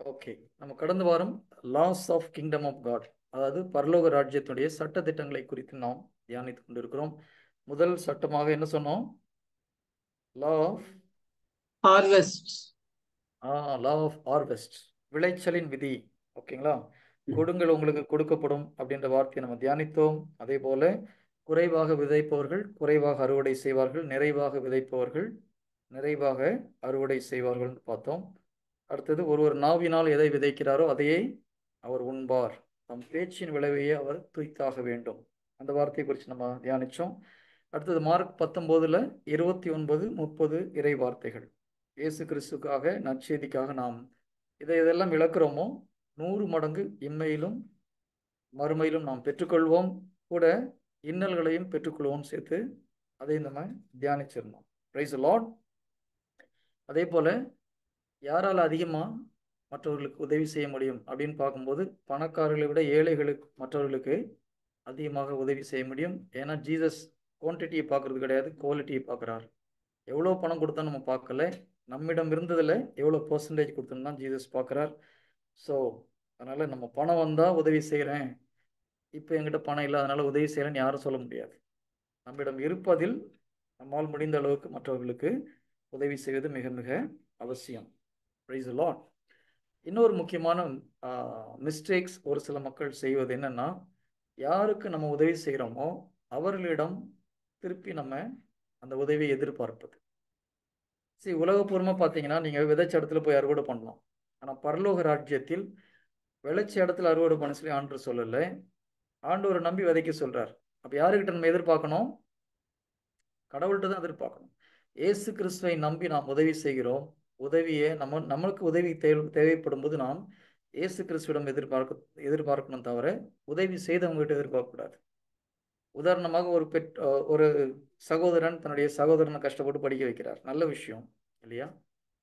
Okay, நம்ம கடந்த வாரம் laws of kingdom of God, அதாவது பரலோக ராஜ்யத்துடைய சட்ட திட்டங்களை குறித்து நாம் தியானித்துக் கொண்டிருக்கிறோம். முதல் சட்டமாக என்ன சொன்னோம்? Law of harvest. Law of harvest, விளைச்சலின் விதி. ஓகேங்களா? கொடுங்கள் உங்களுக்கு கொடுக்கப்படும் அப்படின்ற வார்த்தையை நம்ம தியானித்தோம். அதே போல குறைவாக விதைப்பவர்கள் குறைவாக அறுவடை செய்வார்கள், நிறைவாக விதைப்பவர்கள் நிறைவாக அறுவடை செய்வார்கள் பார்த்தோம். அடுத்தது ஒருவர் நாவினால் எதை விதைக்கிறாரோ அதையே அவர் உண்பார், தம் பேச்சின் விளைவையே அவர் துய்த்தாக வேண்டும். அந்த வார்த்தையை குறித்து நம்ம தியானிச்சோம். அடுத்தது மார்க் 19 29 30 இறை வார்த்தைகள். இயேசு கிறிஸ்துக்காக நற்செய்திக்காக நாம் இதெல்லாம் விளக்குறோமோ 100 மடங்கு இம்மையிலும் மறுமையிலும் நாம் பெற்றுக்கொள்வோம், கூட இன்னல்களையும் பெற்றுக்கொள்வோம் சேர்த்து அதை நம்ம தியானிச்சிருந்தோம். Price the Lord. அதே போல யாரால் அதிகமாக மற்றவர்களுக்கு உதவி செய்ய முடியும் அப்படின்னு பார்க்கும்போது பணக்காரர்களை விட ஏழைகளுக்கு மற்றவர்களுக்கு அதிகமாக உதவி செய்ய முடியும். ஏன்னா ஜீசஸ் குவான்டிட்டியை பார்க்கறது கிடையாது, குவாலிட்டியை பார்க்குறார். எவ்வளோ பணம் கொடுத்தா நம்ம பார்க்கல, நம்மிடம் இருந்ததில் எவ்வளோ பர்சன்டேஜ் கொடுத்தோம்னா ஜீசஸ் பார்க்குறார். ஸோ அதனால் நம்ம பணம் வந்தால் உதவி செய்கிறேன், இப்போ என்கிட்ட பணம் இல்லை அதனால் உதவி செய்கிறேன்னு யாரும் சொல்ல முடியாது. நம்மிடம் இருப்பதில் நம்மால் முடிந்த அளவுக்கு மற்றவர்களுக்கு உதவி செய்வது மிக மிக அவசியம். Price the Lord. இன்னொரு முக்கியமான மிஸ்டேக்ஸ் ஒரு சில மக்கள் செய்வது என்னன்னா, யாருக்கு நம்ம உதவி செய்கிறோமோ அவர்களிடம் திருப்பி நம்ம அந்த உதவியை எதிர்பார்ப்பது. சரி, உலகப்பூர்வமாக பார்த்தீங்கன்னா நீங்கள் விதைச்ச இடத்துல போய் அறுவடை பண்ணலாம், ஆனால் பரலோக ராஜ்யத்தில் விளைச்ச இடத்துல அறுவடை பண்ண சொல்லி ஆண்டவர் சொல்லலை, ஆண்டவரை நம்பி விதைக்க சொல்றார். அப்போ யாருக்கிட்ட நம்ம எதிர்பார்க்கணும்? கடவுள்கிட்ட தான் எதிர்பார்க்கணும். இயேசு கிறிஸ்துவை நம்பி நாம் உதவி செய்கிறோம். உதவியை நம்மளுக்கு உதவி தேவைப்படும் போது நாம் இயேசு கிறிஸ்துவிடம் எதிர்பார்க்கணும், தவிர உதவி செய்தவங்ககிட்ட எதிர்பார்க்கக்கூடாது. உதாரணமாக ஒரு சகோதரன் தன்னுடைய சகோதரனை கஷ்டப்பட்டு படிக்க வைக்கிறார், நல்ல விஷயம் இல்லையா?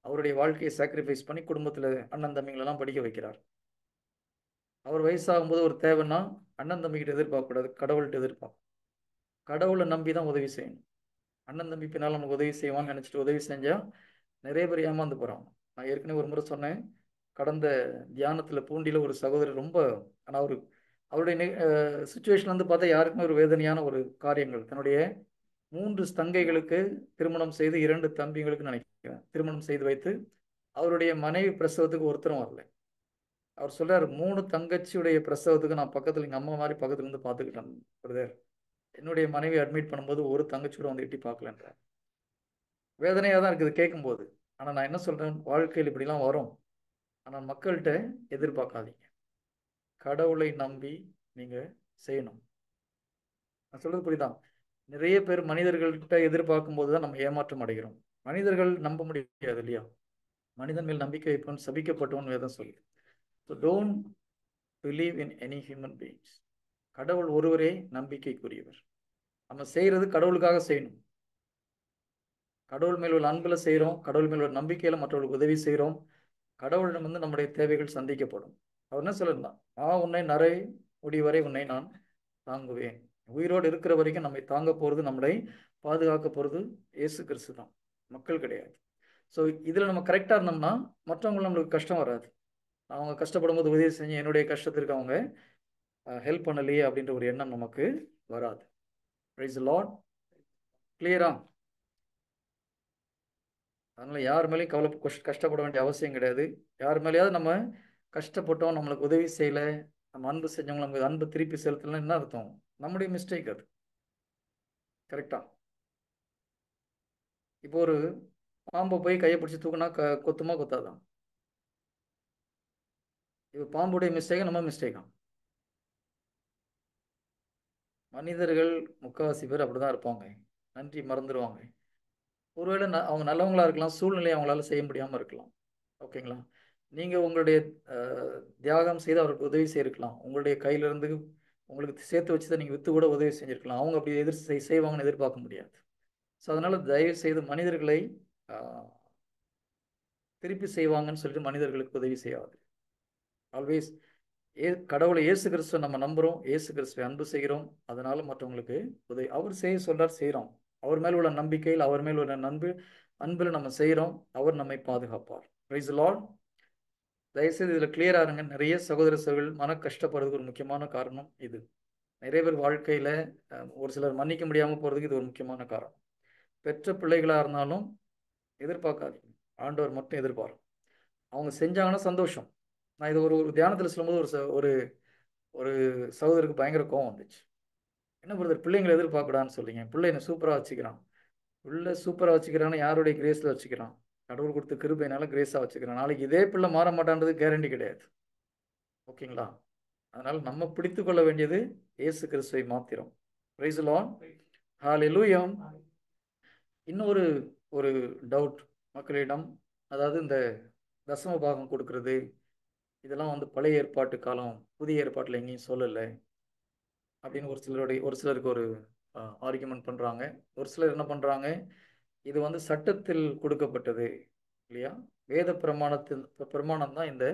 அவருடைய வாழ்க்கையை சாக்ரிஃபைஸ் பண்ணி குடும்பத்தில் அண்ணன் தம்பிங்களெல்லாம் படிக்க வைக்கிறார். அவர் வயசாகும்போது ஒரு தேவைன்னா அண்ணன் தம்பிக்கிட்ட எதிர்பார்க்கக்கூடாது, கடவுள்கிட்ட எதிர்பார்க்கும். கடவுளை நம்பி தான் உதவி செய்யணும். அண்ணன் தம்பி பின்னால் நமக்கு உதவி செய்வான்னு நினச்சிட்டு உதவி செஞ்சால் நிறைய பேர் ஏமாந்து போகிறாங்க. நான் ஏற்கனவே ஒரு முறை சொன்னேன், கடந்த தியானத்தில் பூண்டியில் ஒரு சகோதரர் ரொம்ப, ஆனால் அவருடைய சுச்சுவேஷன் வந்து பார்த்தா யாருக்குமே ஒரு வேதனையான ஒரு காரியங்கள். தன்னுடைய 3 தங்கைகளுக்கு திருமணம் செய்து 2 தம்பிங்களுக்கு நினைக்கிறேன் திருமணம் செய்து வைத்து அவருடைய மனைவி பிரசவத்துக்கு ஒருத்தரும் வரல. அவர் சொல்றாரு, 3 தங்கச்சியுடைய பிரசவத்துக்கு நான் பக்கத்தில் எங்கள் அம்மா மாதிரி பக்கத்துல இருந்து பார்த்துக்கிட்டேன் பிரதர், என்னுடைய மனைவி அட்மிட் பண்ணும்போது ஒரு தங்கச்சியோட வந்து எட்டி பார்க்கலன்ற. வேதனையாக தான் இருக்குது கேட்கும்போது. ஆனால் நான் என்ன சொல்கிறேன், வாழ்க்கையில் இப்படிலாம் வரும், ஆனால் மக்கள்கிட்ட எதிர்பார்க்காதீங்க, கடவுளை நம்பி நீங்கள் செய்யணும். நான் சொல்கிறது புரியுதான்? நிறைய பேர் மனிதர்கள்கிட்ட எதிர்பார்க்கும் போது தான் நம்ம ஏமாற்றம் அடைகிறோம். மனிதர்கள் நம்ப முடியாது இல்லையா? மனிதன் மேல் நம்பிக்கை வைப்பவன் சபிக்கப்பட்டவன் வேதம் சொல்லு. So don't believe in any human beings. கடவுள் ஒருவரே நம்பிக்கைக்குரியவர். நம்ம செய்கிறது கடவுளுக்காக செய்யணும். கடவுள் மேல் உள்ள அன்பில் செய்கிறோம், கடவுள் மேல் உள்ள நம்பிக்கையில் மற்றவர்களுக்கு உதவி செய்கிறோம், கடவுளிடம் வந்து நம்முடைய தேவைகள் சந்திக்கப்படும். அவர் என்ன சொல்லலாம், உன்னை நரை முடிவரை உன்னை நான் தாங்குவேன். உயிரோடு இருக்கிற வரைக்கும் நம்மை தாங்க போகிறது, நம்மளை பாதுகாக்க போகிறது இயேசு கிறிஸ்து தான், மக்கள் கிடையாது. ஸோ இதில் நம்ம கரெக்டாக இருந்தோம்னா மற்றவங்களுக்கு நம்மளுக்கு கஷ்டம் வராது. அவங்க கஷ்டப்படும் போது உதவி செஞ்சு என்னுடைய கஷ்டத்திற்கு அவங்க ஹெல்ப் பண்ணலையே அப்படின்ற ஒரு எண்ணம் நமக்கு வராது. Price the Lord. கிளியரா? அதனால் யார் மேலேயும் கஷ்டப்பட வேண்டிய அவசியம் கிடையாது. யார் மேலேயாவது நம்ம கஷ்டப்பட்டோம், நம்மளுக்கு உதவி செய்யலை, நம்ம அன்பு செஞ்சவங்க நமக்கு அன்பு திருப்பி செலுத்தலாம், என்ன அர்த்தம்? நம்முடைய மிஸ்டேக் அது. கரெக்டா? இப்போ ஒரு பாம்பை போய் கையை பிடிச்சி தூக்குனா கொத்துமா கொத்தாதான்? இப்போ பாம்புடைய மிஸ்டேக்கா நம்ம மிஸ்டேக்கா? மனிதர்கள் முக்கால்வாசி பேர் அப்படிதான் இருப்பாங்க, நன்றி மறந்துடுவாங்க. ஒருவேளை அவங்க நல்லவங்களா இருக்கலாம், சூழ்நிலையை அவங்களால செய்ய முடியாமல் இருக்கலாம். ஓகேங்களா? நீங்கள் உங்களுடைய தியாகம் செய்து அவருக்கு உதவி செய்திருக்கலாம், உங்களுடைய கையிலிருந்து உங்களுக்கு சேர்த்து வச்சு தான் நீங்கள் விற்று கூட உதவி செஞ்சுருக்கலாம். அவங்க அப்படி செய்வாங்கன்னு எதிர்பார்க்க முடியாது. ஸோ அதனால் தயவு செய்து மனிதர்களை திருப்பி செய்வாங்கன்னு சொல்லிட்டு மனிதர்களுக்கு உதவி செய்யாது. ஆல்வேஸ் கடவுளை இயேசு கிறிஸ்துவ நம்ம நம்புகிறோம், இயேசு கிறிஸ்துவை அன்பு செய்கிறோம், அதனால மற்றவங்களுக்கு உதவி அவர் செய்ய சொல்றார், செய்கிறோம். அவர் மேல் உள்ள நம்பிக்கையில், அவர் மேல் உள்ள அன்பில் நம்ம செய்கிறோம், அவர் நம்மை பாதுகாப்பார். Praise the lord. தயவுசெய்து இதில் கிளியராக இருங்க. நிறைய சகோதர சகோதரிகள் மன கஷ்டப்படுறதுக்கு ஒரு முக்கியமான காரணம் இது. நிறைய பேர் வாழ்க்கையில் ஒரு சிலர் மன்னிக்க முடியாமல் போகிறதுக்கு இது ஒரு முக்கியமான காரணம். பெற்ற பிள்ளைகளாக இருந்தாலும் எதிர்பார்க்காதீங்க, ஆண்டவர் மட்டும் எதிர்பார்க்கும். அவங்க செஞ்சாங்கன்னா சந்தோஷம். நான் இது ஒரு ஒரு தியானத்தில் சொல்லும்போது ஒரு ஒரு சகோதரருக்கு பயங்கர கோவம் வந்துச்சு. என்ன பிரதர், பிள்ளைங்களை எதிர்பார்க்கடான்னு சொல்லிங்க, பிள்ளை என்ன சூப்பராக வச்சுக்கிறான். பிள்ளை சூப்பராக வச்சுக்கிறான்னு யாருடைய கிரேஸில் வச்சுக்கிறான்? கடவுள் கொடுத்த கிருபையினால கிரேஸாக வச்சுக்கிறான். நாளைக்கு இதே பிள்ளை மாற மாட்டான்றது கேரண்டி கிடையாது. ஓகேங்களா? அதனால் நம்ம பிடித்து கொள்ள வேண்டியது இயேசு கிறிஸ்துவை மாத்திரம். Praise the lord. ஹல்லேலூயா. இன்னொரு ஒரு டவுட் மக்களிடம், அதாவது இந்த தசம பாகம் கொடுக்கறது இதெல்லாம் வந்து பழைய ஏற்பாட்டு காலம், புதிய ஏற்பாட்டில் எங்கேயும் சொல்லலை அப்படின்னு ஒரு சிலருக்கு ஒரு ஆர்குமெண்ட் பண்ணுறாங்க. ஒரு சிலர் என்ன பண்ணுறாங்க, இது வந்து சட்டத்தில் கொடுக்கப்பட்டது இல்லையா, வேத பிரமாணம் தான் இந்த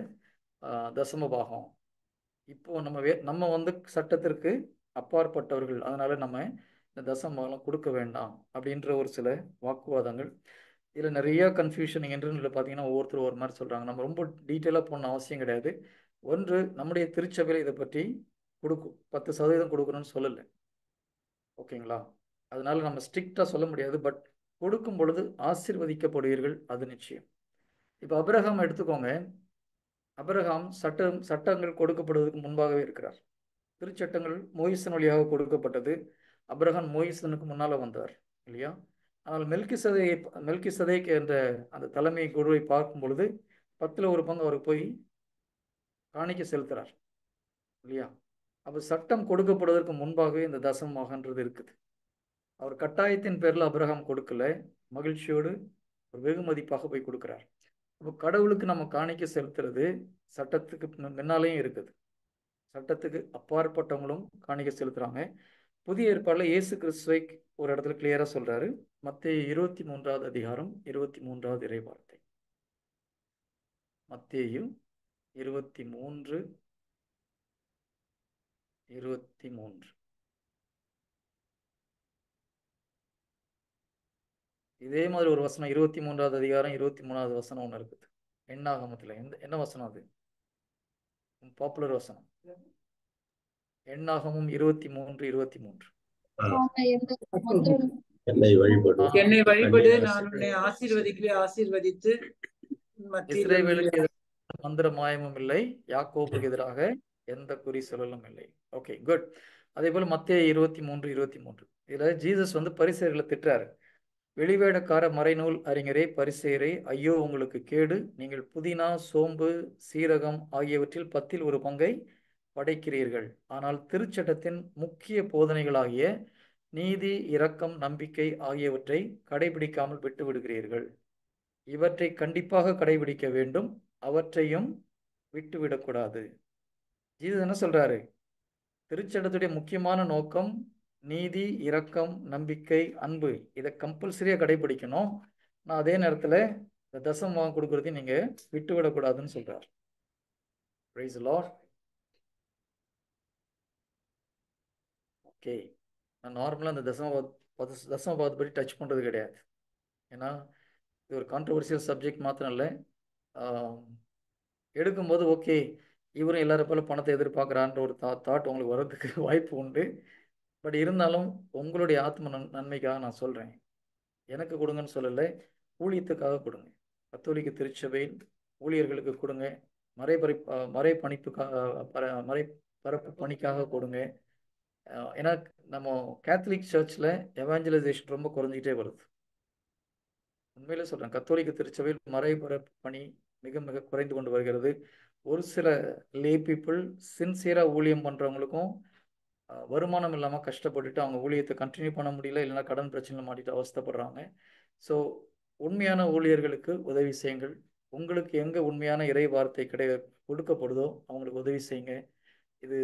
தசம பாகம். இப்போ நம்ம வந்து சட்டத்திற்கு அப்பாற்பட்டவர்கள், அதனால நம்ம இந்த தசம பாகம் கொடுக்க வேண்டாம் அப்படின்ற ஒரு சில வாக்குவாதங்கள். இதில் நிறைய கன்ஃபியூஷன் என்று பார்த்தீங்கன்னா ஒவ்வொருத்தரும் ஒரு மாதிரி சொல்கிறாங்க. நம்ம ரொம்ப டீட்டெயிலாக போகணும் அவசியம் கிடையாது. ஒன்று, நம்முடைய திருச்சபையில் இதை பற்றி 10% கொடுக்கணும்னு சொல்லலை. ஓகேங்களா? அதனால நம்ம ஸ்ட்ரிக்டாக சொல்ல முடியாது. பட் கொடுக்கும் பொழுது ஆசீர்வதிக்கப்படுவீர்கள், அது நிச்சயம். இப்போ அபிரகாம் எடுத்துக்கோங்க. அபிரகாம் சட்டங்கள் கொடுக்கப்படுவதற்கு முன்பாகவே இருக்கிறார். திருச்சட்டங்கள் மோயிசன் வழியாக கொடுக்கப்பட்டது. அபிரகாம் மோயிசனுக்கு முன்னால் வந்தார் இல்லையா? ஆனால் மெல்கிசதேக் என்ற அந்த தலைமை குழுவை பார்க்கும் பொழுது 10% அவருக்கு போய் காணிக்கை செலுத்துறார் இல்லையா? அப்போ சட்டம் கொடுக்கப்படுவதற்கு முன்பாகவே இந்த தசமமாகன்றது இருக்குது. அவர் கட்டாயத்தின் பேரில் அபிரகாம் கொடுக்கல, மகிழ்ச்சியோடு ஒரு வெகுமதிப்பாக போய் கொடுக்குறார். அப்போ கடவுளுக்கு நம்ம காணிக்கை செலுத்துறது சட்டத்துக்கு முன்னாலேயும் இருக்குது. சட்டத்துக்கு அப்பாற்பட்டவங்களும் காணிக்கை செலுத்துறாங்க. புதிய ஏற்பாடில் இயேசு கிறிஸ்துவை ஒரு இடத்துல கிளியரா சொல்றாரு. மத்தேயு 23வது அதிகாரம் 23வது இறைவார்த்தை. மத்தேயு 23:23. இதே மாதிரி ஒரு வசனம் 23வது அதிகாரம் 23வது வசனம் ஒன்று இருக்குது எண்ணாகமத்தில். என்ன வசனம் அது? பாப்புலர் வசனம். எண்ணாகமும் 23:23. என்னை வழிபடு, நான் உன்னை ஆசீர்வதித்து இஸ்ரவேலுக்கு எதிராக மந்திர மாயமும் இல்லை, யாக்கோபுக்கு எதிராக எந்த குறி சொல்லலும் இல்லை. Okay, good. அதே போல மத்தேயு 23:23. இதுல ஜீசஸ் வந்து பரிசேயர்களை திட்டுறாரு. வெளிவேடக்கார மறைநூல் அறிஞரே, பரிசேயரே, ஐயோ உங்களுக்கு கேடு! நீங்கள் புதினா, சோம்பு, சீரகம் ஆகியவற்றில் 10 பங்கை படைக்கிறீர்கள். ஆனால் திருச்சட்டத்தின் முக்கிய போதனைகளாகிய நீதி, இரக்கம், நம்பிக்கை ஆகியவற்றை கடைபிடிக்காமல் விட்டு விடுகிறீர்கள். இவற்றை கண்டிப்பாக கடைபிடிக்க வேண்டும், அவற்றையும் விட்டுவிடக்கூடாது. ஜீசஸ் என்ன சொல்றாரு? திருச்சட்டத்துடைய முக்கியமான நோக்கம் நீதி, இரக்கம், நம்பிக்கை, அன்பு. இதை கம்பல்சரியாக கடைபிடிக்கணும். நான் அதே நேரத்தில் இந்த தசமம் கொடுக்கறதையும் நீங்க விட்டுவிடக்கூடாதுன்னு சொல்றார். Price the Lord. ஓகே, நான் நார்மலாக அந்த தசமபாவத்தை பற்றி டச் பண்ணுறது கிடையாது. ஏன்னா இது ஒரு கான்ட்ரவர்சியல் சப்ஜெக்ட் மாத்திரம் இல்லை. எடுக்கும்போது ஓகே, இவரும் எல்லாரும் போல பணத்தை எதிர்பார்க்குறான்ற ஒரு தாட் உங்களுக்கு வர்றதுக்கு வாய்ப்பு உண்டு. பட் இருந்தாலும் உங்களுடைய ஆத்ம நன்மைக்காக நான் சொல்கிறேன். எனக்கு கொடுங்கன்னு சொல்லலை, ஊழியத்துக்காக கொடுங்க. கத்தோலிக்க திருச்சபையில் ஊழியர்களுக்கு கொடுங்க. மறைபரப்பு பணிக்காக கொடுங்க. ஏன்னா நம்ம கேத்தலிக் சர்ச்சில் எவாஞ்சலைசேஷன் ரொம்ப குறைஞ்சிக்கிட்டே வருது. உண்மையிலே சொல்கிறேன், கத்தோலிக்க திருச்சபையில் மறைபரப்பு பணி மிக மிக குறைந்து கொண்டு வருகிறது. ஒரு சில லே பீப்புள் சின்சியராக ஊழியம் பண்ணுறவங்களுக்கும் வருமானம் இல்லாமல் கஷ்டப்பட்டுட்டு அவங்க ஊழியத்தை கண்டினியூ பண்ண முடியல, இல்லைன்னா கடன் பிரச்சனை மாட்டிட்டு அவஸ்தைப்படுறாங்க. ஸோ உண்மையான ஊழியர்களுக்கு உதவி செய்யுங்கள். உங்களுக்கு எங்கே உண்மையான இறை வார்த்தை கொடுக்கப்படுதோ அவங்களுக்கு உதவி செய்யுங்க. இது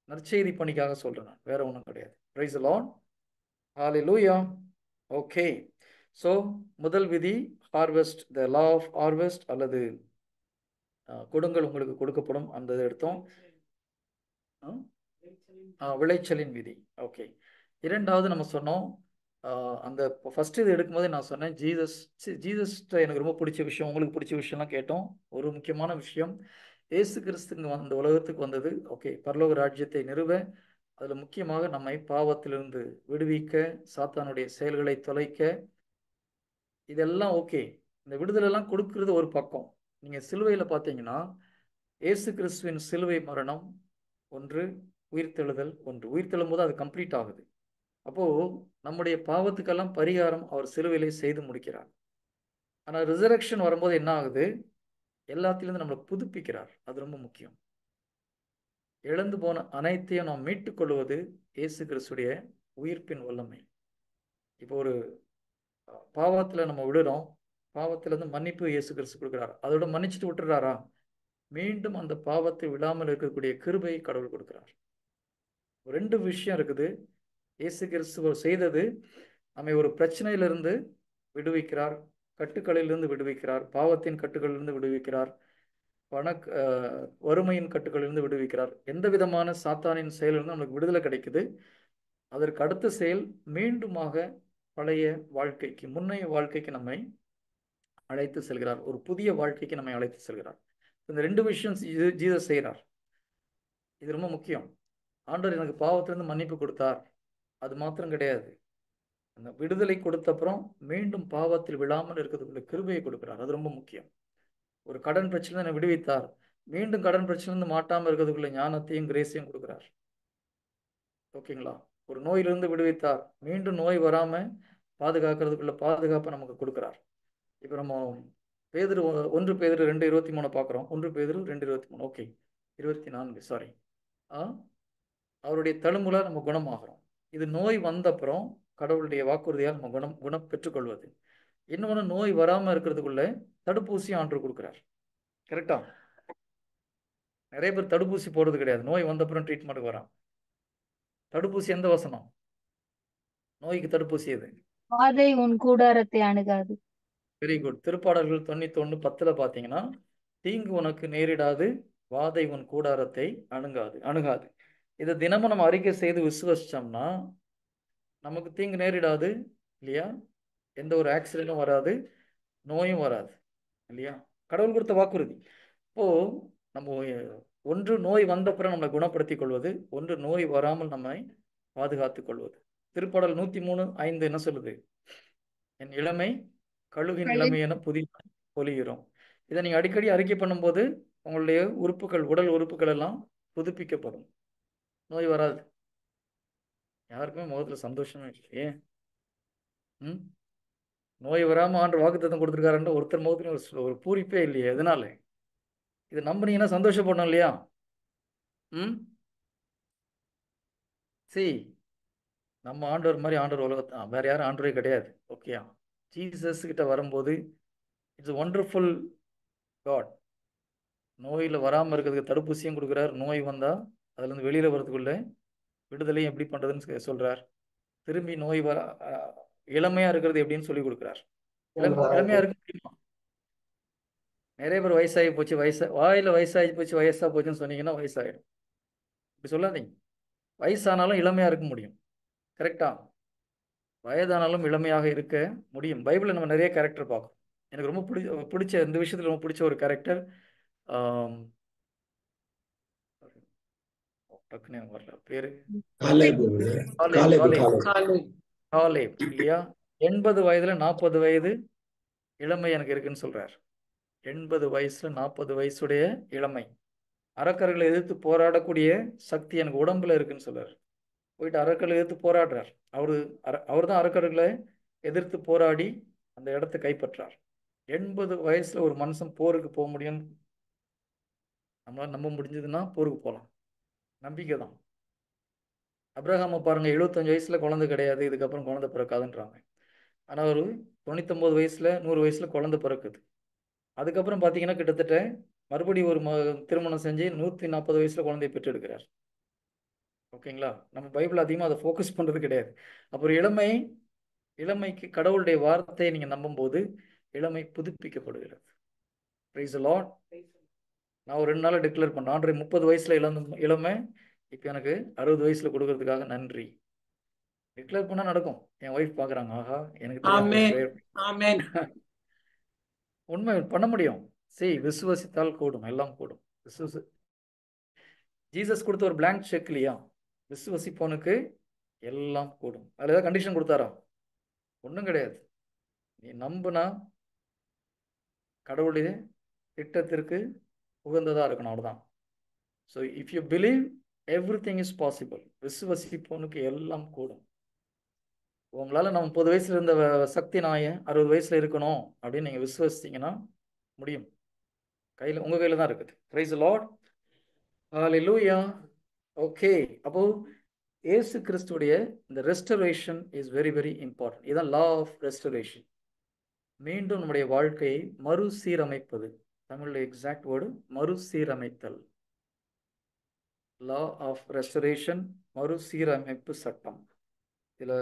நற்செய்தி பணிக்காக சொல்கிறேன், நான் வேற ஒன்றும் கிடையாது. Praise the lord. Hallelujah. Okay, so முதல் விதி harvest, the law of harvest அல்லது கொடுங்கள் உங்களுக்கு கொடுக்கப்படும், அந்த எடுத்தோம். விளைச்சலின் விதி. ஓகே, இரண்டாவது நம்ம சொன்னோம் அந்த ஃபர்ஸ்ட் இது எடுக்கும்போதே நான் சொன்னேன், ஜீசஸ்ட்ட எனக்கு ரொம்ப பிடிச்ச விஷயம், உங்களுக்கு பிடிச்ச விஷயம்லாம் கேட்டோம். ஒரு முக்கியமான விஷயம், இயேசு கிறிஸ்துங்க இந்த உலகத்துக்கு வந்தது, ஓகே, பரலோக ராஜ்யத்தை நிறுவ, அதுல முக்கியமாக நம்மை பாவத்திலிருந்து விடுவிக்க, சாத்தானுடைய செயல்களை தொலைக்க, இதெல்லாம் ஓகே. இந்த விடுதலை எல்லாம் கொடுக்கிறது ஒரு பக்கம். நீங்க சிலுவையில பார்த்தீங்கன்னா, இயேசு கிறிஸ்துவின் சிலுவை மரணம் ஒன்று, உயிர்த்தெழுதல் ஒன்று. உயிர்த்தெழும் போது அது கம்ப்ளீட் ஆகுது. அப்போ நம்முடைய பாவத்துக்கெல்லாம் பரிகாரம் அவர் சிலுவையிலே செய்து முடிக்கிறார். ஆனா ரிசரக்ஷன் வரும்போது என்ன ஆகுது? எல்லாத்திலிருந்து நம்மளை புதுப்பிக்கிறார். அது ரொம்ப முக்கியம். இழந்து போன அனைத்தையும் நாம் மீட்டுக் கொள்வது இயேசு கிறிஸ்துடைய உயிர்ப்பின் வல்லமை. இப்போ ஒரு பாவத்துல நம்ம விடுறோம், பாவத்துல இருந்து மன்னிப்பு இயேசு கிறிஸ்து கொடுக்கிறார். அதோட மன்னிச்சுட்டு விட்டுறாரா? மீண்டும் அந்த பாவத்தை விடாமல் இருக்கக்கூடிய கிருபையை கடவுள் கொடுக்கிறார். ரெண்டு விஷயம் இருக்குது. இயேசு கிறிஸ்துவ செய்தது, நம்மை ஒரு பிரச்சனையிலிருந்து விடுவிக்கிறார், கட்டுக்களிலிருந்து விடுவிக்கிறார், பாவத்தின் கட்டுகளிலிருந்து விடுவிக்கிறார், பண வறுமையின் கட்டுக்களிலிருந்து விடுவிக்கிறார். எந்த விதமான சாத்தானின் செயலிலிருந்து நம்மளுக்கு விடுதலை கிடைக்குது. அதற்கு அடுத்த செயல் மீண்டுமாக பழைய வாழ்க்கைக்கு, முன்னைய வாழ்க்கைக்கு நம்மை அழைத்து செல்கிறார். ஒரு புதிய வாழ்க்கைக்கு நம்மை அழைத்து செல்கிறார். இந்த ரெண்டு விஷயம் ஜீசஸ் செய்கிறார். இது ரொம்ப முக்கியம். ஆண்டவர் எனக்கு பாவத்திலிருந்து மன்னிப்பு கொடுத்தார், அது மாத்திரம் கிடையாது. அந்த விடுதலை கொடுத்த அப்புறம் மீண்டும் பாவத்தில் விழாமல் இருக்கிறதுக்குள்ள கிருபையை கொடுக்கிறார். அது ரொம்ப முக்கியம். ஒரு கடன் பிரச்சனை என்னை விடுவித்தார், மீண்டும் கடன் பிரச்சனை மாட்டாம இருக்கிறதுக்குள்ள ஞானத்தையும் கிரேஸையும் கொடுக்கிறார். ஓகேங்களா? ஒரு நோயிலிருந்து விடுவித்தார், மீண்டும் நோய் வராம பாதுகாக்கிறதுக்குள்ள பாதுகாப்பை நமக்கு கொடுக்கிறார். இப்ப நம்ம பேதுரு 1 பேதுரு 2:23 பார்க்குறோம். 1 பேதுரு 2:23, ஓகே, 24, சாரி. அவருடைய தழும்புல நம்ம குணமாகிறோம். இது நோய் வந்த அப்புறம் கடவுளுடைய வாக்குறுதியால் நம்ம குணம் பெற்றுக்கொள்வது. இன்னொன்று, நோய் வராம இருக்கிறதுக்குள்ள தடுப்பூசி ஆண்டு கொடுக்கிறார். கரெக்டா? நிறைய பேர் தடுப்பூசி போடுறது கிடையாது, நோய் வந்த அப்புறம் ட்ரீட்மெண்ட்டுக்கு வரான். தடுப்பூசி எந்த வசனம்? நோய்க்கு தடுப்பூசி எது? வாதை உன் கூடாரத்தை அணுகாது. Very good. திருப்பாடல்கள் 91:10 பார்த்தீங்கன்னா, தீங்கு உனக்கு நேரிடாது, வாதை உன் கூடாரத்தை அணுகாது. இதை தினமும் நம்ம அறிக்கை செய்து விசுவசிச்சோம்னா நமக்கு தீங்கு நேரிடாது இல்லையா? எந்த ஒரு ஆக்சிடென்ட்டும் வராது, நோயும் வராது இல்லையா? கடவுள் கொடுத்த வாக்குறுதி. இப்போ நம்ம ஒன்று நோய் வந்த அப்புறம் நம்மளை குணப்படுத்திக் கொள்வது, ஒன்று நோய் வராமல் நம்மை பாதுகாத்துக் கொள்வது. திருப்பாடல் 103:5 என்ன சொல்லுது? என் இளமை கழுகின் இளமை என புதிய பொலிகிறோம். இதை நீங்க அடிக்கடி அறிக்கை பண்ணும்போது உங்களுடைய உறுப்புகள், உடல் உறுப்புகள் எல்லாம் புதுப்பிக்கப்படும், நோய் வராது. யாருக்குமே முகத்துல சந்தோஷமே இல்லையே. நோய் வராம ஆண்டு வாக்குத்தத்தம் கொடுத்துருக்காருன்ற ஒருத்தர் முகத்துல ஒரு பூரிப்பே இல்லையே. எதனால? இது நம்பினீங்கன்னா சந்தோஷப்படணும் இல்லையா? சரி, நம்ம ஆண்டவர் மாதிரி ஆண்டவர் உலகத்தான், வேற யாரும் ஆண்டவரே கிடையாது. ஓகேயா? ஜீசஸ் கிட்ட வரும்போது இட்ஸ் ஒண்டர்ஃபுல் காட். நோயில் வராமல் இருக்கிறதுக்கு தடுப்பூசியும் கொடுக்குறார், நோய் வந்தா அதுல இருந்து வெளியில வர்றதுக்குள்ள விடுதலையும் எப்படி பண்றதுன்னு சொல்றார். திரும்பி நோய் வர இளமையா இருக்கிறது எப்படின்னு சொல்லி கொடுக்குறார். இளமையா இருக்க முடியுமா? நிறைய பேர் வயசாகி போச்சு, வாயில வயசாகி போச்சு, வயசா போச்சுன்னு சொன்னீங்கன்னா வயசாகிடும். இப்படி சொல்லாதீங்க. வயசானாலும் இளமையா இருக்க முடியும். கரெக்டா? வயதானாலும் இளமையாக இருக்க முடியும். பைபிளில் நம்ம நிறைய கேரக்டர் பார்க்கணும். எனக்கு ரொம்ப பிடிச்ச இந்த விஷயத்துல ரொம்ப பிடிச்ச ஒரு கேரக்டர், டக்குன்னு எனக்கு வரல பேரு, காலேப் இல்லையா? 80 வயதுல 40 வயது இளமை எனக்கு இருக்குன்னு சொல்றார். 80 வயசுல 40 வயசுடைய இளமை, அரக்கர்களை எதிர்த்து போராடக்கூடிய சக்தி எனக்கு உடம்புல இருக்குன்னு சொல்றாரு. போயிட்டு அரக்கர்களை எதிர்த்து போராடுறார். அவர் தான் அரக்கர்களை எதிர்த்து போராடி அந்த இடத்தை கைப்பற்றார். 80 வயசுல ஒரு மனுஷன் போருக்கு போக முடியும். நம்மளால நம்ப முடிஞ்சதுன்னா போருக்கு போகலாம், நம்பிக்கை தான். அப்ரஹாம பாருங்க, 75 வயசுல குழந்தை கிடையாது, இதுக்கப்புறம் குழந்தை பிறக்காதுன்றாங்க. ஆனா ஒரு 99 வயசுல 100 வயசுல குழந்தை பிறக்குது. அதுக்கப்புறம் பார்த்தீங்கன்னா கிட்டத்தட்ட மறுபடியும் ஒரு திருமணம் செஞ்சு 140 வயசுல குழந்தையை பெற்றெடுக்கிறார். ஓகேங்களா? நம்ம பைபிள் அதிகமாக அதை ஃபோக்கஸ் பண்ணுறது கிடையாது. அப்புறம் இளமைக்கு கடவுளுடைய வார்த்தையை நீங்கள் நம்பும்போது இளமை புதுப்பிக்கப்படுகிறது. Price the Lord. நான் ஒரு 2 நாள் டிக்ளேர் பண்ணேன், ஆண்டவரே 30 வயசுல இளமை இப்போ எனக்கு 60 வயசுல கொடுக்கறதுக்காக நன்றி. டிக்ளேர் பண்ணா நடக்கும். என் ஒய்ஃப் பார்க்குறாங்க, ஆஹா எனக்கு தெரியாம ஒரு ஆமென் ப்ரேயர் ஆமென் உண்மை பண்ண முடியும். விசுவசித்தால் கூடும், எல்லாம் கூடும். ஜீசஸ் கொடுத்த ஒரு blank செக் இல்லையா? விசுவசிப்பவனுக்கு எல்லாம் கூடும். அதில் ஏதாவது கண்டிஷன் கொடுத்தாரா? ஒன்றும் கிடையாது. நீ நம்புனா கடவுளுடைய திட்டத்திற்கு உகந்ததா இருக்கணும், அவ்வளவுதான். So if you believe everything is possible. விசுவசிப்பவனுக்கு எல்லாம் கூடும். உங்களால் நம்ம 30 வயசுல இருந்த சக்தி நான் 60 வயசுல இருக்கணும் அப்படின்னு நீங்கள் விசுவசித்தீங்கன்னா முடியும். கையில் உங்கள் கையில் தான் இருக்குது. Praise the lord. Hallelujah. Okay, அப்போ இயேசு கிறிஸ்துடைய இந்த restoration is very very important. இதுதான் லா ஆஃப் ரெஸ்டரேஷன். மீண்டும் நம்முடைய வாழ்க்கையை மறுசீரமைப்பது. தமிழில் எக்ஸாக்ட் வேர்டு மறுசீரமைத்தல். லா ஆஃப் ரெஸ்டரேஷன், மறுசீரமைப்பு சட்டம். இதில்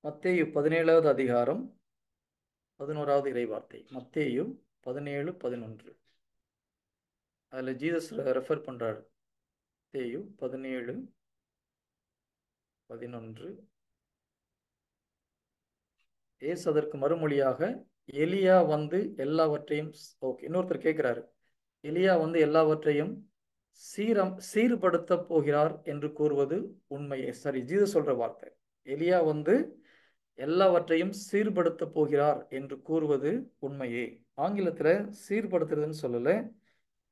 மத்தேயு 17வது அதிகாரம் 11வது இறைவார்த்தை. மத்தேயு 17:11. அதில் ஜீசஸ் ரெஃபர் பண்ணுறாரு. மத்தேயு 17:11. இயேசு அதற்கு மறுமொழியாக, எலியா வந்து எல்லாவற்றையும் இன்னொருத்தர் கேட்கிறாரு, எலியா வந்து எல்லாவற்றையும் சீர்படுத்த போகிறார் என்று கூறுவது உண்மையே? சரி, ஜீசஸ் சொல்ற வார்த்தை, எலியா வந்து எல்லாவற்றையும் சீர்படுத்த போகிறார் என்று கூறுவது உண்மையே. ஆங்கிலத்துல சீர்படுத்துறதுன்னு சொல்லல.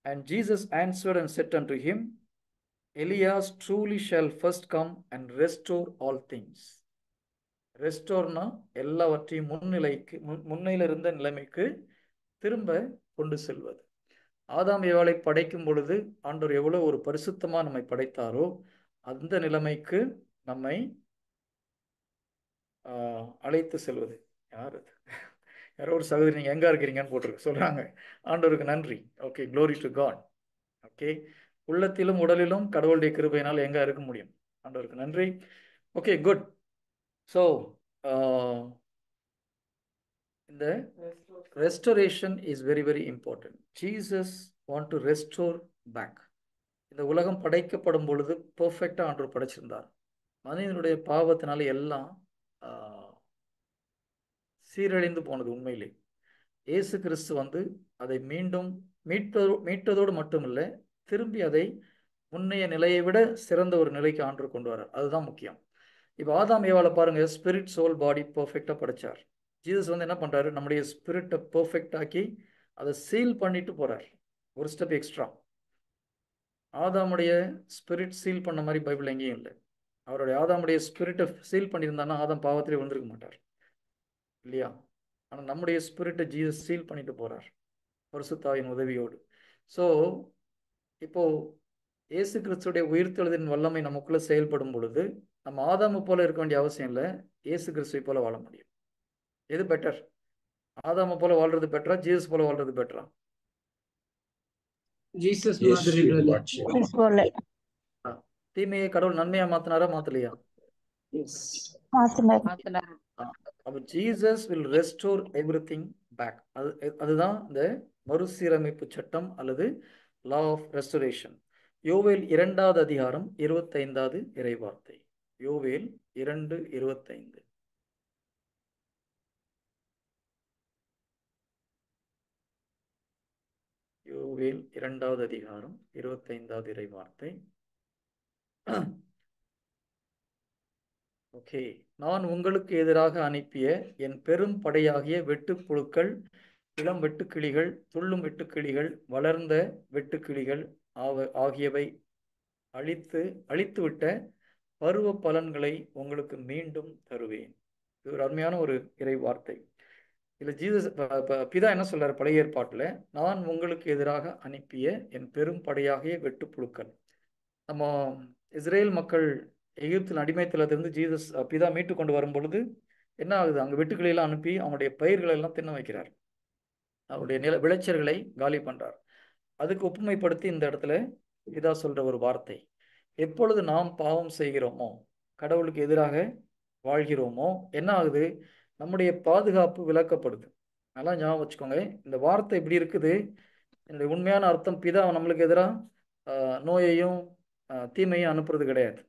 And Jesus answered and said unto him, Elias truly shall first come and restore all things. ரெஸ்டோர்னா எல்லாவற்றையும் முன்னிலையில இருந்த நிலைமைக்கு திரும்ப கொண்டு செல்வது. ஆதாம் ஏவாளை படைக்கும் பொழுது ஆண்டவர் எவ்வளவு ஒரு பரிசுத்தமா நம்மை படைத்தாரோ அந்த நிலைமைக்கு நம்மை அழைத்து செல்வது. யார் அது? யாரோ ஒரு சகோதரி நீங்க எங்க இருக்கிறீங்கன்னு போட்டிருக்கு சொல்றாங்க. ஆண்டவருக்கு நன்றி. Okay, glory to God. Okay, உள்ளத்திலும் உடலிலும் கடவுளுடைய கிருபையினால் எங்க இருக்க முடியும்? ஆண்டவருக்கு நன்றி. Okay, good. ஸோ இந்த restoration is very very important. Jesus want to restore back. இந்த உலகம் படைக்கப்படும் பொழுது பெர்ஃபெக்டா ஆண்டவர் படைச்சிருந்தார். மனிதனுடைய பாவத்தினால எல்லாம் சீரழிந்து போனது. உண்மையிலே இயேசு கிறிஸ்து வந்து அதை மீண்டும் மீட்டதோடு மட்டுமில்லை, திரும்பி அதை முன்னைய நிலையை விட சிறந்த ஒரு நிலைக்கு ஆண்டவர் கொண்டு வரார். அதுதான் முக்கியம். இப்போ ஆதாம் ஏவாளை பாருங்க, ஸ்பிரிட் சோல் பாடி பெர்ஃபெக்டா படைச்சார். ஜீசஸ் வந்து என்ன பண்றாரு, நம்முடைய ஸ்பிரிட்டை பெர்ஃபெக்ட் ஆக்கி அதை சீல் பண்ணிட்டு போறார். ஒரு ஸ்டெப் எக்ஸ்ட்ரா. ஆதாமுடைய ஸ்பிரிட் சீல் பண்ண மாதிரி பைபிள் எங்கேயும் இல்லை. அவருடைய ஆதாமுடைய ஸ்பிரிட்டை சீல் பண்ணியிருந்தான்னா ஆதாம் பாவத்திலே வந்திருக்க மாட்டார் இல்லையா? ஆனால் நம்முடைய ஸ்பிரிட்டை ஜீசஸ் சீல் பண்ணிட்டு போறார் பரிசுத்தாவின் உதவியோடு. ஸோ இப்போ இயேசு கிறிஸ்துடைய உயிர்த்தெழுதின் வல்லமை நமக்குள்ள செயல்படும் பொழுது நம்ம ஆதாமு போல இருக்க வேண்டிய அவசியம் இல்லை, இயேசு கிறிஸ்துவை போல வாழ முடியும். எது பெட்டர்? ஆதாமு போல வாழ்றது பெட்டரா, ஜீசஸ் போல வாழ்றது பெட்டரா? ஜீசஸ் மாதிரி போல தீமையை கடவுள் நன்மையா மாத்தினாரா, மாத்தலையா? மாத்தினார். அப்ப Jesus will restore everything back. அதுதான் இந்த மறுசீரமைப்பு சட்டம் அல்லது லா ஆஃப் ரெஸ்டரேஷன். யோவேல் 2வது அதிகாரம் 25வது இறைவார்த்தை. யோவேல் 2:25. யோவேல் 2வது அதிகாரம் 25வது இறைவார்த்தை. ஓகே, நான் உங்களுக்கு எதிராக அனுப்பிய என் பெரும் படையாகிய வெட்டுப்புழுக்கள், இளம் வெட்டுக்கிளிகள், துள்ளும் வெட்டுக்கிளிகள், வளர்ந்த வெட்டுக்கிளிகள் ஆகியவை அழித்துவிட்ட பருவ பலன்களை உங்களுக்கு மீண்டும் தருவேன். இது ஒரு அருமையான ஒரு இறை வார்த்தை. இதுல ஜீசஸ் பிதா என்ன சொல்றாரு பழைய ஏற்பாட்டுல, நான் உங்களுக்கு எதிராக அனுப்பிய என் பெரும் படையாகிய வெட்டுப்புழுக்கள். நம்ம இஸ்ரேல் மக்கள் எகிப்தில் அடிமைத்தளத்திலிருந்து ஜீசஸ் பிதா மீட்டு கொண்டு வரும் பொழுது என்ன ஆகுது, அங்க வெட்டுக்கிளையெல்லாம் அனுப்பி அவனுடைய பயிர்களை எல்லாம் தின்ன வைக்கிறார். அவருடைய விளைச்சல்களை காலி பண்றார். அதுக்கு ஒப்புமைப்படுத்தி இந்த இடத்துல பிதா சொல்ற ஒரு வார்த்தை, எப்பொழுது நாம் பாவம் செய்கிறோமோ, கடவுளுக்கு எதிராக வாழ்கிறோமோ, என்ன ஆகுது, நம்முடைய பாதுகாப்பு விலக்கப்படுது. நல்லா ஞாபகம் வச்சுக்கோங்க. இந்த வார்த்தை இப்படி இருக்குது. என்னுடைய உண்மையான அர்த்தம், பிதா நம்மளுக்கு எதிராக நோயையும் தீமையும் அனுப்புறது கிடையாது.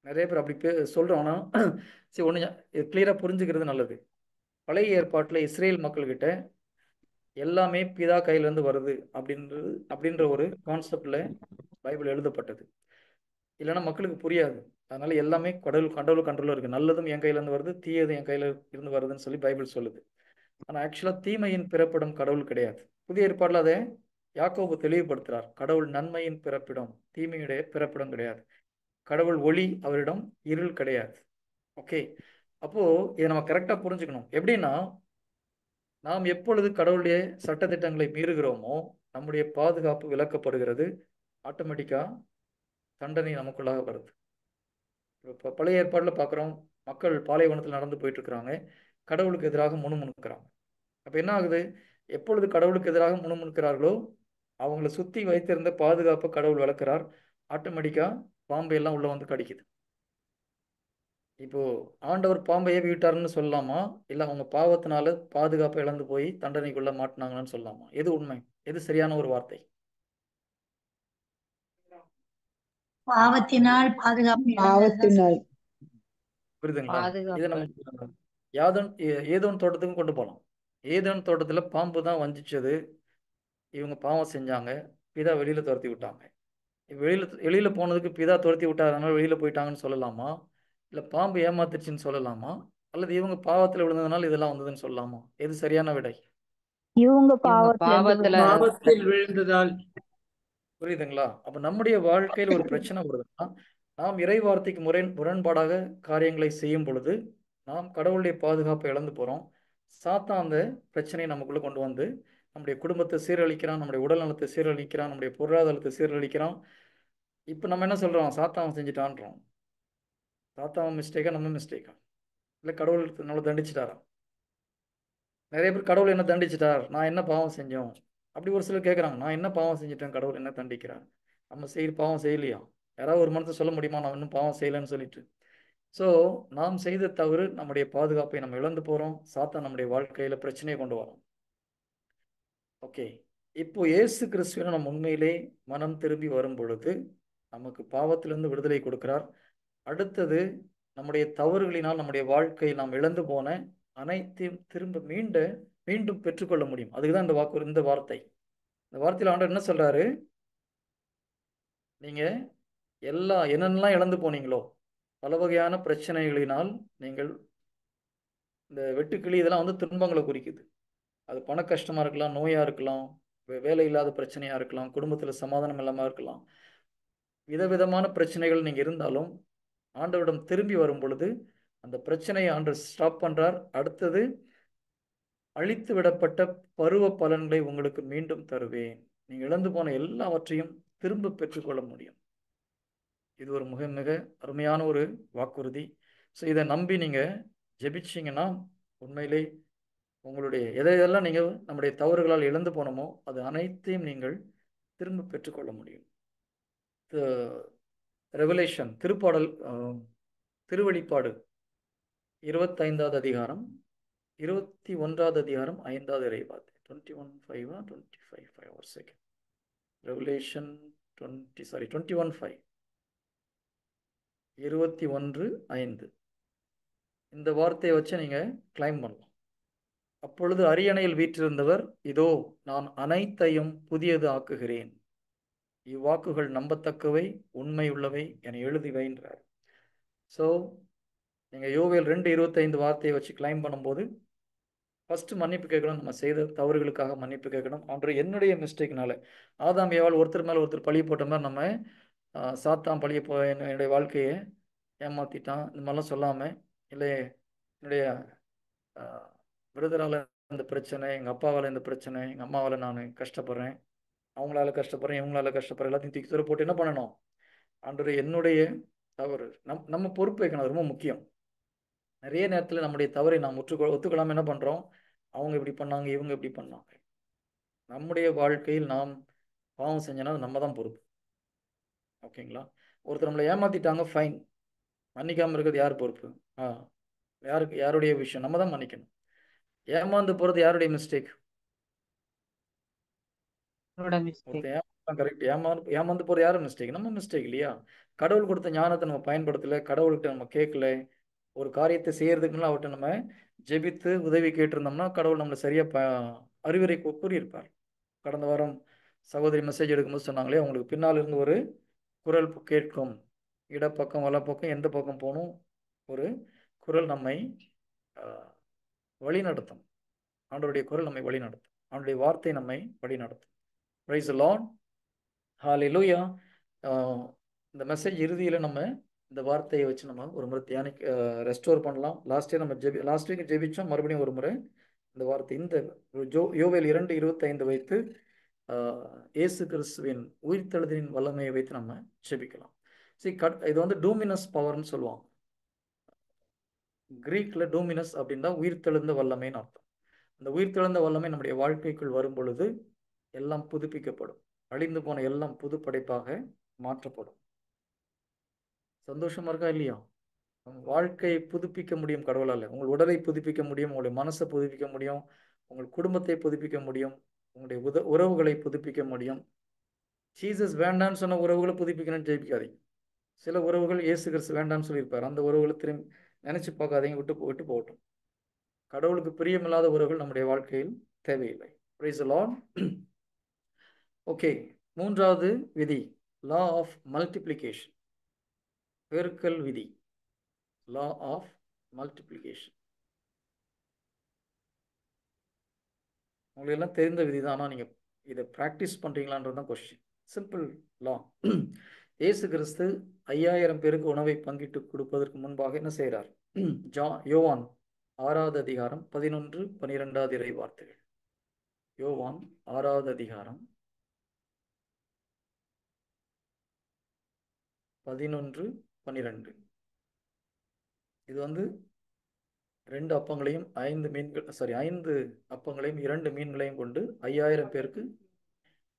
நிறைய பேர் அப்படி சொல்கிறோம். ஆனால் சரி ஒன்று கிளியராக புரிஞ்சுக்கிறது நல்லது. பழைய ஏற்பாட்டில் இஸ்ரேல் மக்கள்கிட்ட எல்லாமே பிதா கையிலேருந்து வருது அப்படின்ற ஒரு கான்செப்டில் பைபிள் எழுதப்பட்டது. இல்லைன்னா மக்களுக்கு புரியாது. அதனால எல்லாமே கடவுள் கண்ட்ரோலில் இருக்குது. நல்லதும் என் கையிலேருந்து வருது, தீயதும் என் கையில் இருந்து வருதுன்னு சொல்லி பைபிள் சொல்லுது. ஆனால் ஆக்சுவலாக தீமையின் பிறப்பிடம் கடவுள் கிடையாது. புதிய ஏற்பாட்டில் அதை யாக்கோபு தெளிவுபடுத்துகிறார். கடவுள் நன்மையின் பிறப்பிடம், தீமையுடைய பிறப்பிடம் கிடையாது. கடவுள் ஒளி, அவரிடம் இருள் கிடையாது. ஓகே, அப்போது இதை நம்ம கரெக்டாக புரிஞ்சுக்கணும். எப்படின்னா, நாம் எப்பொழுது கடவுளுடைய சட்டத்திட்டங்களை மீறுகிறோமோ நம்முடைய பாதுகாப்பு விலக்கப்படுகிறது. ஆட்டோமேட்டிக்காக தண்டனை நமக்குள்ளாக வருது. இப்போ பழைய ஏற்பாட்டில் பார்க்குறோம், மக்கள் பாலைவனத்தில் நடந்து போயிட்டு இருக்கிறாங்க, கடவுளுக்கு எதிராக முணுமுணுக்கிறாங்க. அப்போ என்ன ஆகுது? எப்பொழுது கடவுளுக்கு எதிராக முணுமுணுக்கிறார்களோ அவங்கள சுற்றி வைத்திருந்த பாதுகாப்பை கடவுள் விளக்குறார். ஆட்டோமேட்டிக்காக பாம்பு எல்லாம் உள்ளே வந்து கடிக்குது. இப்போ ஆண்டவர் பாம்பை ஏவி விட்டாருன்னு சொல்லலாமா, இல்லை அவங்க பாவத்தினால பாதுகாப்பை இழந்து போய் தண்டனைக்குள்ள மாட்டினாங்கன்னு சொல்லலாமா? எது உண்மை? எது சரியான ஒரு வார்த்தை? பாவத்தினால் பாதுகாப்பு பாவத்தினால் புரியுதுங்களா? இதை பாதுகாப்பு. நம்ம ஏதோன் தோட்டத்துக்கும் கொண்டு போகலாம். ஏதோன் தோட்டத்தில் பாம்பு தான் வஞ்சிச்சது. இவங்க பாவம் செஞ்சாங்க, பிதா வெளியில துரத்தி விட்டாங்க. வெளியில போனதுக்கு பிதா துரத்தி விட்டார், அதனால வெளியில போயிட்டாங்கன்னு சொல்லலாமா, இல்லை பாம்பு ஏமாத்துச்சுன்னு சொல்லலாமா, அல்லது இவங்க பாவத்தில் விழுந்ததுனால இதெல்லாம் வந்ததுன்னு சொல்லலாமா? எது சரியான விடை? இவங்க இவங்க பாவத்துல பாவத்தில் விழுந்ததால். புரியுதுங்களா? அப்போ நம்முடைய வாழ்க்கையில் ஒரு பிரச்சனை வருதுன்னா, நாம் இறை வார்த்தைக்கு முரண்பாடாக காரியங்களை செய்யும் பொழுது நாம் கடவுளுடைய பாதுகாப்பை இழந்து போகிறோம். சாத்தான் அந்த பிரச்சனையை நமக்குள்ளே கொண்டு வந்து நம்முடைய குடும்பத்தை சீரழிக்கிறான், நம்முடைய உடல் நலத்தை சீரழிக்கிறான், நம்முடைய பொருளாதாரத்தை சீரழிக்கிறான். இப்போ நம்ம என்ன சொல்கிறோம்? சாத்தான் செஞ்சுட்டான்றோம். சாத்தான் மிஸ்டேக்கா, நம்ம மிஸ்டேக்கா? இல்லை கடவுள் நம்மளை தண்டிச்சிட்டாரா? நிறைய பேர் கடவுள் என்ன தண்டிச்சிட்டார், நான் என்ன பாவம் செஞ்சோம் அப்படி ஒரு சிலர் கேட்குறாங்க. நான் என்ன பாவம் செஞ்சுட்டேன், கடவுள் என்ன தண்டிக்கிறார்? நம்ம பாவம் செய்யலையா? யாராவது ஒரு மனத்தை சொல்ல முடியுமா நான் இன்னும் பாவம் செய்யலைன்னு சொல்லிட்டு? ஸோ நாம் செய்த தவறு நம்முடைய பாதுகாப்பை நம்ம இழந்து போகிறோம். சாத்தான் நம்முடைய வாழ்க்கையில் பிரச்சனையை கொண்டு வரோம். ஓகே, இப்போ இயேசு கிறிஸ்துவின் நம்ம உண்மையிலே மனம் திரும்பி வரும் பொழுது நமக்கு பாவத்திலிருந்து விடுதலை கொடுக்கிறார். அடுத்தது நம்முடைய தவறுகளினால் நம்முடைய வாழ்க்கையில் நாம் இழந்து போன அனைத்தையும் திரும்ப மீண்டும் பெற்றுக்கொள்ள முடியும். அதுக்கு தான் இந்த வார்த்தை. இந்த வார்த்தையில் ஆண்டவர் என்ன சொல்றாரு? நீங்க என்னென்னலாம் இழந்து போனீங்களோ, பல வகையான பிரச்சனைகளினால் நீங்கள் இந்த வெட்டுக்கிளி இதெல்லாம் வந்து துன்பங்களை குறிக்குது. அது பண கஷ்டமா இருக்கலாம், நோயா இருக்கலாம், வேலை இல்லாத பிரச்சனையா இருக்கலாம், குடும்பத்தில் சமாதானம் இல்லாமல் இருக்கலாம். விதவிதமான பிரச்சனைகள் நீங்க இருந்தாலும் ஆண்டவரிடம் திரும்பி வரும் பொழுது அந்த பிரச்சனையை ஆண்டவர் ஸ்டாப் பண்றார். அடுத்தது அழித்து விடப்பட்ட பருவ பலன்களை உங்களுக்கு மீண்டும் தருவேன். நீங்க இழந்து போன எல்லாவற்றையும் திரும்ப பெற்றுக்கொள்ள முடியும். இது ஒரு மிக மிக அருமையான ஒரு வாக்குறுதி. ஸோ இதை நம்பி நீங்க ஜெபிச்சிங்கன்னா உண்மையிலே உங்களுடைய எதையெல்லாம் நீங்கள் நம்முடைய தவறுகளால் இழந்து போனோமோ அது அனைத்தையும் நீங்கள் திரும்ப பெற்றுக்கொள்ள முடியும். ரெவலேஷன் திருப்பாடல் திருவெளிப்பாடு 25வது அதிகாரம் 21வது அதிகாரம் 5வது இறைவார்த்தை. 21:5 25:5 ஒரு செகண்ட். ரெவலேஷன் 21:5 21:5 இந்த வார்த்தையை வச்சு நீங்கள் கிளைம் பண்ணலாம். அப்பொழுது அரியணையில் வீற்றிருந்தவர், இதோ நான் அனைத்தையும் புதியது ஆக்குகிறேன், இவ்வாக்குகள் நம்பத்தக்கவை உண்மையுள்ளவை என எழுதி வைன்றார். ஸோ நீங்கள் யோவேல் 2:25 வார்த்தையை வச்சு கிளைம் பண்ணும்போது ஃபஸ்ட்டு மன்னிப்பு கேட்கணும். நம்ம செய்த தவறுகளுக்காக மன்னிப்பு கேட்கணும். அன்று என்னுடைய மிஸ்டேக்னால ஆதாம் ஏவாள் ஒருத்தர் மேலே ஒருத்தர் பழி போட்ட மாதிரி நம்ம சாத்தான் பழிய என்னுடைய வாழ்க்கையை ஏமாற்றிட்டான் இந்த மாதிரிலாம் சொல்லாமல், இல்லை என்னுடைய பிரதரால் இந்த பிரச்சனை, எங்கள் அப்பாவால் இந்த பிரச்சனை, எங்கள் அம்மாவால் நான் கஷ்டப்படுறேன், அவங்களால கஷ்டப்படுறேன், இவங்களால கஷ்டப்படுறேன், எல்லாத்தையும் தூக்கி தூர போட்டு என்ன பண்ணணும்? ஆண்டவரே என்னுடைய தவறு நம்ம பொறுப்பு வைக்கணும். அது ரொம்ப முக்கியம். நிறைய நேரத்தில் நம்முடைய தவறை நாம் ஒத்துக்கொள்ளாமல் என்ன பண்ணுறோம்? அவங்க இப்படி பண்ணாங்க, இவங்க இப்படி பண்ணாங்க. நம்முடைய வாழ்க்கையில் நாம் பாவம் செஞ்சோன்னா நம்ம தான் பொறுப்பு. ஓகேங்களா? ஒருத்தர் நம்மளை ஏமாற்றிட்டாங்க, ஃபைன். மன்னிக்காமல் இருக்கிறது யார் பொறுப்பு? யாருடைய விஷயம்? நம்ம தான் மன்னிக்கணும். ஏமாந்து போகிறது யாருடைய மிஸ்டேக்? அவரோட மிஸ்டேக். ஒருத்தன் கரெக்ட். ஏமாந்து போற யாரும் மிஸ்டேக்? நம்ம மிஸ்டேக் இல்லையா? கடவுள் கொடுத்த ஞானத்தை நம்ம பயன்படுத்தல, கடவுள்கிட்ட நம்ம கேட்கல. ஒரு காரியத்தை செய்யறதுக்கு முன்னாடி அவர்கிட்ட நம்ம ஜெபித்து உதவி கேட்டிருந்தோம்னா கடவுள் நம்மளை சரியா அறிவுரை கூறியிருப்பார். கடந்த வாரம் சகோதரி மெசேஜ் எடுக்கும்போது சொன்னாங்களே, உங்களுக்கு பின்னால் இருந்து ஒரு குரல் கேட்கும், இடப்பக்கம் வலப்பக்கம் எந்த பக்கம் போகணும், ஒரு குரல் நம்மை வழி நடத்தும். ஆண்டவருடைய குரல் நம்மை வழி நடத்தும், அவனுடைய வார்த்தை நம்மை வழி நடத்தும். பிரைஸ் தி லார்ட், ஹalleluya. இந்த மெசேஜ் இறுதியில் நம்ம இந்த வார்த்தையை வச்சு நம்ம ஒரு முறை ரெஸ்டோர் பண்ணலாம். லாஸ்ட் வீக் ஜெபிச்சோம், மறுபடியும் ஒரு முறை இந்த வார்த்தை இந்த யோவேல் 2:25 வைத்து இயேசு கிறிஸ்துவின் உயிர்த்தெழுதலின் வல்லமையை வைத்து நம்ம ஜெபிக்கலாம். இது வந்து டூமினஸ் பவர்னு சொல்லுவாங்க. கிரீக்ல டூமினஸ் அப்படின்னா உயிர்த்தெழுந்த வல்லமைன்னு அர்த்தம். அந்த உயிர்த்தெழுந்த வல்லமை நம்முடைய வாழ்க்கைக்குள் வரும் பொழுது எல்லாம் புதுப்பிக்கப்படும், அழிந்து போன எல்லாம் புது படைப்பாக மாற்றப்படும். சந்தோஷமா இருக்கா இல்லையா? வாழ்க்கையை புதுப்பிக்க முடியும் கடவுளால். உங்கள் உடலை புதுப்பிக்க முடியும், உங்களுடைய மனசை புதுப்பிக்க முடியும், உங்கள் குடும்பத்தை புதுப்பிக்க முடியும், உங்களுடைய உறவுகளை புதுப்பிக்க முடியும். ஜீசஸ் வேண்டான்னு சொன்ன உறவுகளை புதுப்பிக்கணும்னு ஜெயிக்காதீங்க. சில உறவுகள் இயேசு கிறிஸ்து வேண்டான்னு சொல்லியிருப்பார், அந்த உறவுகளை திரும்பி நினைச்சு பார்க்காதீங்க, விட்டு போகட்டும். கடவுளுக்கு பிரியமில்லாத உறவுகள் நம்முடைய வாழ்க்கையில் தேவையில்லை. Price the Lord. ஓகே, மூன்றாவது விதி, லா ஆஃப் மல்டிப்ளிகேஷன், பெருக்கல் விதி. லா ஆஃப் மல்டிப்ளிகேஷன் உங்களுக்கு எல்லாம் தெரிந்த விதி தான், ஆனால் நீங்கள் இதை ப்ராக்டிஸ் பண்ணுறீங்களான்றது தான் கொஸ்டின். சிம்பிள் லா. இயேசு கிறிஸ்து 5000 பேருக்கு உணவை பங்கிட்டு கொடுப்பதற்கு முன்பாக என்ன செய்கிறார்? யோவான் 6வது அதிகாரம் 11, 12 இறை வார்த்தைகள். யோவான் 6வது அதிகாரம் 11, 12. இது வந்து 2 அப்பங்களையும் 5 அப்பங்களையும் 2 மீன்களையும் கொண்டு 5000 பேருக்கு.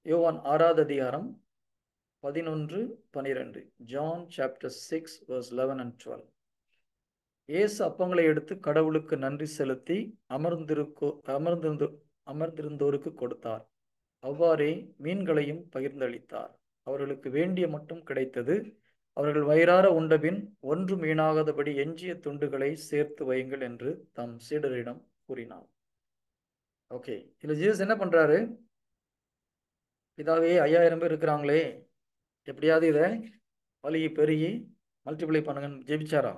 யோவான் 6வது அதிகாரம் 11, 12. John chapter 6 verse 11 and 12. இயேசு அப்பங்களை எடுத்து கடவுளுக்கு நன்றி செலுத்தி அமர்ந்திருந்தோருக்கு கொடுத்தார். அவ்வாறே மீன்களையும் பகிர்ந்தளித்தார். அவர்களுக்கு வேண்டிய மட்டும் கிடைத்தது. அவர்கள் வயிறார உண்டபின் ஒன்றும் வீணாகாதபடி எஞ்சிய துண்டுகளை சேர்த்து வையுங்கள் என்று தம் சீடரிடம் கூறினார். ஓகே, இதுல ஜீசஸ் என்ன பண்றாரு? பிதாவே 5000 பேர் இருக்கிறாங்களே, எப்படியாவது இதை பலுகி பெருகி மல்டிப்ளை பண்ணுங்கன்னு ஜெபிச்சாரா?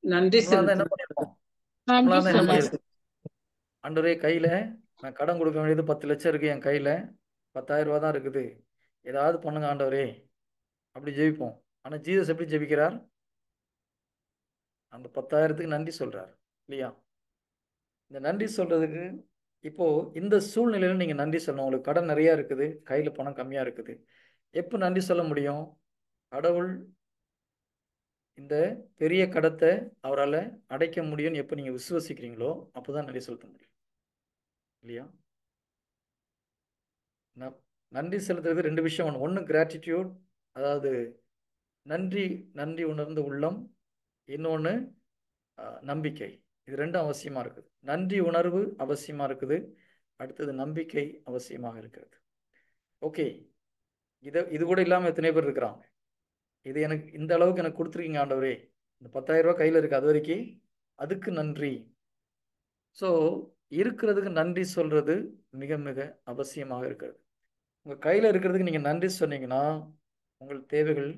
நன்றி என்ன பண்ணிருக்கோம்? நன்றி என்ன சொன்னார். பண்ணிருக்கோம்? ஆண்டவரே, கையில நான் கடன் கொடுக்க வேண்டியது 10 லட்சம் இருக்கு, என் கையில 10,000 ரூபா தான் இருக்குது, ஏதாவது பண்ணுங்க ஆண்டவரே, அப்படி ஜெபிப்போம். ஆனா ஜீசஸ் எப்படி ஜெபிக்கிறார்? அந்த 10,000த்துக்கு நன்றி சொல்றார் இல்லையா? இந்த நன்றி சொல்றதுக்கு இப்போ இந்த சூழ்நிலையில நீங்க நன்றி சொல்லணும். உங்களுக்கு கடன் நிறைய இருக்குது, கையில பணம் கம்மியா இருக்குது. எப்போ நன்றி சொல்ல முடியும்? கடவுள் இந்த பெரிய கடத்தை அவரால் அடைக்க முடியும்னு எப்போ நீங்க விசுவசிக்கிறீங்களோ அப்போதான் நன்றி செலுத்த முடியும் இல்லையா? நன்றி செலுத்துறது 2 விஷயம். ஒன்று கிராட்டிடியூட், அதாவது நன்றி உணர்ந்த உள்ளம். இன்னொன்று நம்பிக்கை. இது 2 அவசியமா இருக்குது. நன்றி உணர்வு அவசியமா இருக்குது, அடுத்தது நம்பிக்கை அவசியமாக இருக்கிறது. ஓகே, இது கூட இல்லாமல் எத்தனை பேர் இருக்கிறாங்க? இது எனக்கு இந்த அளவுக்கு எனக்கு கொடுத்துருக்கீங்க ஆண்டவரே, இந்த 10,000 ரூபாய் கையில் இருக்கு, அது வரைக்கும் அதுக்கு நன்றி. ஸோ இருக்கிறதுக்கு நன்றி சொல்றது மிக மிக அவசியமாக இருக்கிறது. உங்கள் கையில் இருக்கிறதுக்கு நீங்கள் நன்றி சொன்னீங்கன்னா உங்கள் தேவைகள்,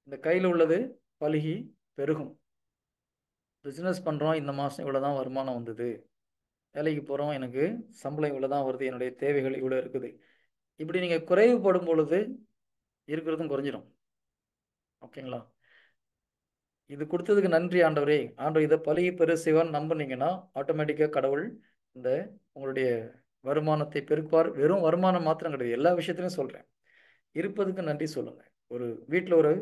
இந்த கையில் உள்ளது பலுகி பெருகும். பிஸ்னஸ் பண்ணுறோம், இந்த மாதம் இவ்வளோ தான் வருமானம் வந்தது. வேலைக்கு போகிறோம், எனக்கு சம்பளம் இவ்வளோ தான் வருது, என்னுடைய தேவைகள் இவ்வளோ இருக்குது. இப்படி நீங்கள் குறைவுபடும் பொழுது இருக்கிறதும் குறைஞ்சிடும். ஓகேங்களா? இது கொடுத்ததுக்கு நன்றி ஆண்டவரே, ஆண்டவர் இதை பலுகி பெரு செய்வான்னு நம்பினீங்கன்னா ஆட்டோமேட்டிக்காக கடவுள் இந்த உங்களுடைய வருமானத்தை பெருப்பார். வெறும் வருமானம் மாத்திரம் கிடையாது, எல்லா விஷயத்திலையும் சொல்கிறேன். இருப்பதுக்கு நன்றி சொல்லுங்க. ஒரு வீட்டில் ஒரு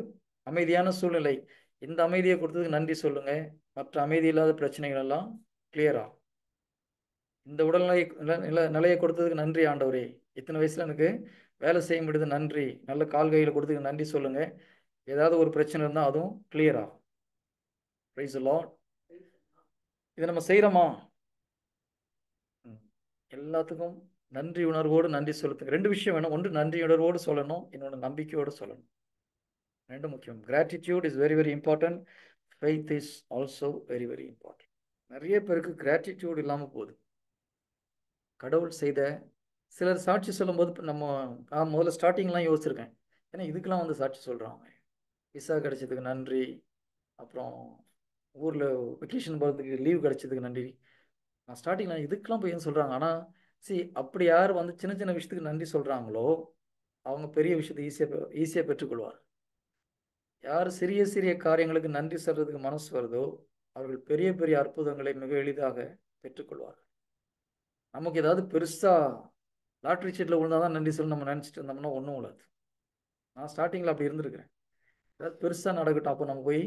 அமைதியான சூழ்நிலை, இந்த அமைதியை கொடுத்ததுக்கு நன்றி சொல்லுங்க. மற்ற அமைதி இல்லாத பிரச்சனைகள் எல்லாம் கிளியர் ஆகும். இந்த உடல்நிலை நிலையை கொடுத்ததுக்கு நன்றி ஆண்டவரே, இத்தனை வயசுல எனக்கு வேலை செய்ய முடியுது நன்றி. நல்ல கால் கையில் கொடுத்ததுக்கு நன்றி சொல்லுங்க. ஏதாவது ஒரு பிரச்சனை இருந்தால் அதுவும் கிளியர் ஆகும். Price the Lord. இதை நம்ம செய்கிறோமா? எல்லாத்துக்கும் நன்றி உணர்வோடு நன்றி செலுத்துங்க. 2 விஷயம் வேணும். ஒன்று நன்றி உணர்வோடு சொல்லணும், இன்னொன்று நம்பிக்கையோடு சொல்லணும். 2 முக்கியம். Gratitude is very very important. Faith is also very very important. நிறைய பேருக்கு கிராட்டிடியூட் இல்லாமல் போகுது. கடவுள் செய்த சிலர் சாட்சி சொல்லும்போது நம்ம முதல்ல ஸ்டார்டிங்லாம் யோசிச்சிருக்கேன், ஏன்னா இதுக்கெல்லாம் வந்து சாட்சி சொல்கிறாங்க. விசா கிடைச்சதுக்கு நன்றி, அப்புறம் ஊரில் வெக்கேஷன் போகிறதுக்கு லீவ் கிடைச்சதுக்கு நன்றி. நான் ஸ்டார்டிங்கில் இதுக்கெல்லாம் போய் ஏன் சொல்கிறாங்க? ஆனால் அப்படி யார் வந்து சின்ன சின்ன விஷயத்துக்கு நன்றி சொல்கிறாங்களோ அவங்க பெரிய விஷயத்தை ஈஸியாக பெற்றுக்கொள்வார். யார் சிறிய சிறிய காரியங்களுக்கு நன்றி சொல்கிறதுக்கு மனசு வருதோ அவர்கள் பெரிய பெரிய அற்புதங்களை மிக எளிதாக பெற்றுக்கொள்வார்கள். நமக்கு ஏதாவது பெருசாக லாட்ரி சீட்டில் விழுந்தால் தான் நன்றி சொல்லி நம்ம நினச்சிட்டு இருந்தோம்னா ஒன்றும் விடாது. நான் ஸ்டார்டிங்கில் அப்படி இருந்திருக்கிறேன். ஏதாவது பெருசாக நடக்கட்டும், அப்போ நம்ம போய்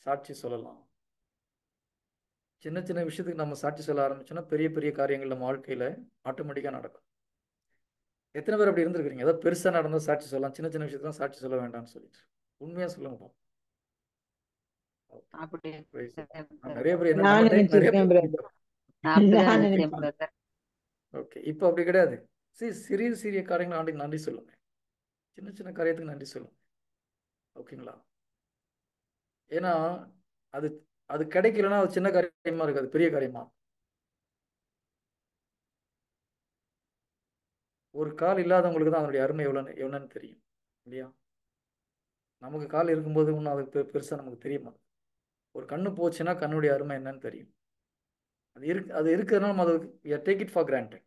சாட்சி சொல்லலாம். சின்ன சின்ன விஷயத்துக்கு நம்ம சாட்சி சொல்ல ஆரம்பிச்சோன்னா பெரிய பெரிய காரியங்கள் நம்ம வாழ்க்கையில் ஆட்டோமேட்டிக்காக நடக்கும். எத்தனை பேர் அப்படி இருந்திருக்கிறீங்க? ஏதாவது பெருசாக நடந்தால் சாட்சி சொல்லலாம், சின்ன சின்ன விஷயத்தான் சாட்சி சொல்ல வேண்டாம்னு சொல்லிட்டு உண்மையாக சொல்லுங்க. அப்படி நிறைய பேர் என்ன நான் நம்ம டைம் நிறைய நினைச்சிருக்கேன் பேர் பிரதர். அப்படிதான் நான் நினைச்சேன் நினைச்சிருக்கேன். பிரதர். ஓகே, இப்போ அப்படி கிடையாது. சிறிய சிறிய காரியங்கள் ஆண்டுக்கு நன்றி சொல்லுங்க, சின்ன சின்ன காரியத்துக்கு நன்றி சொல்லுங்க. ஓகேங்களா? ஏன்னா அது அது கிடைக்கலன்னா அது சின்ன காரியமா இருக்காது, பெரிய காரியமா. ஒரு கால் இல்லாதவங்களுக்கு தான் அதனுடைய அருமை எவ்வளோன்னு தெரியும் இல்லையா? நமக்கு கால் இருக்கும்போது இன்னும் அது பெருசாக நமக்கு தெரியுமா? ஒரு கண்ணு போச்சுன்னா கண்ணுடைய அருமை என்னன்னு தெரியும். அது இருக்கிறதுனால நம்ம அதை டேக் இட் ஃபார் கிராண்டட்.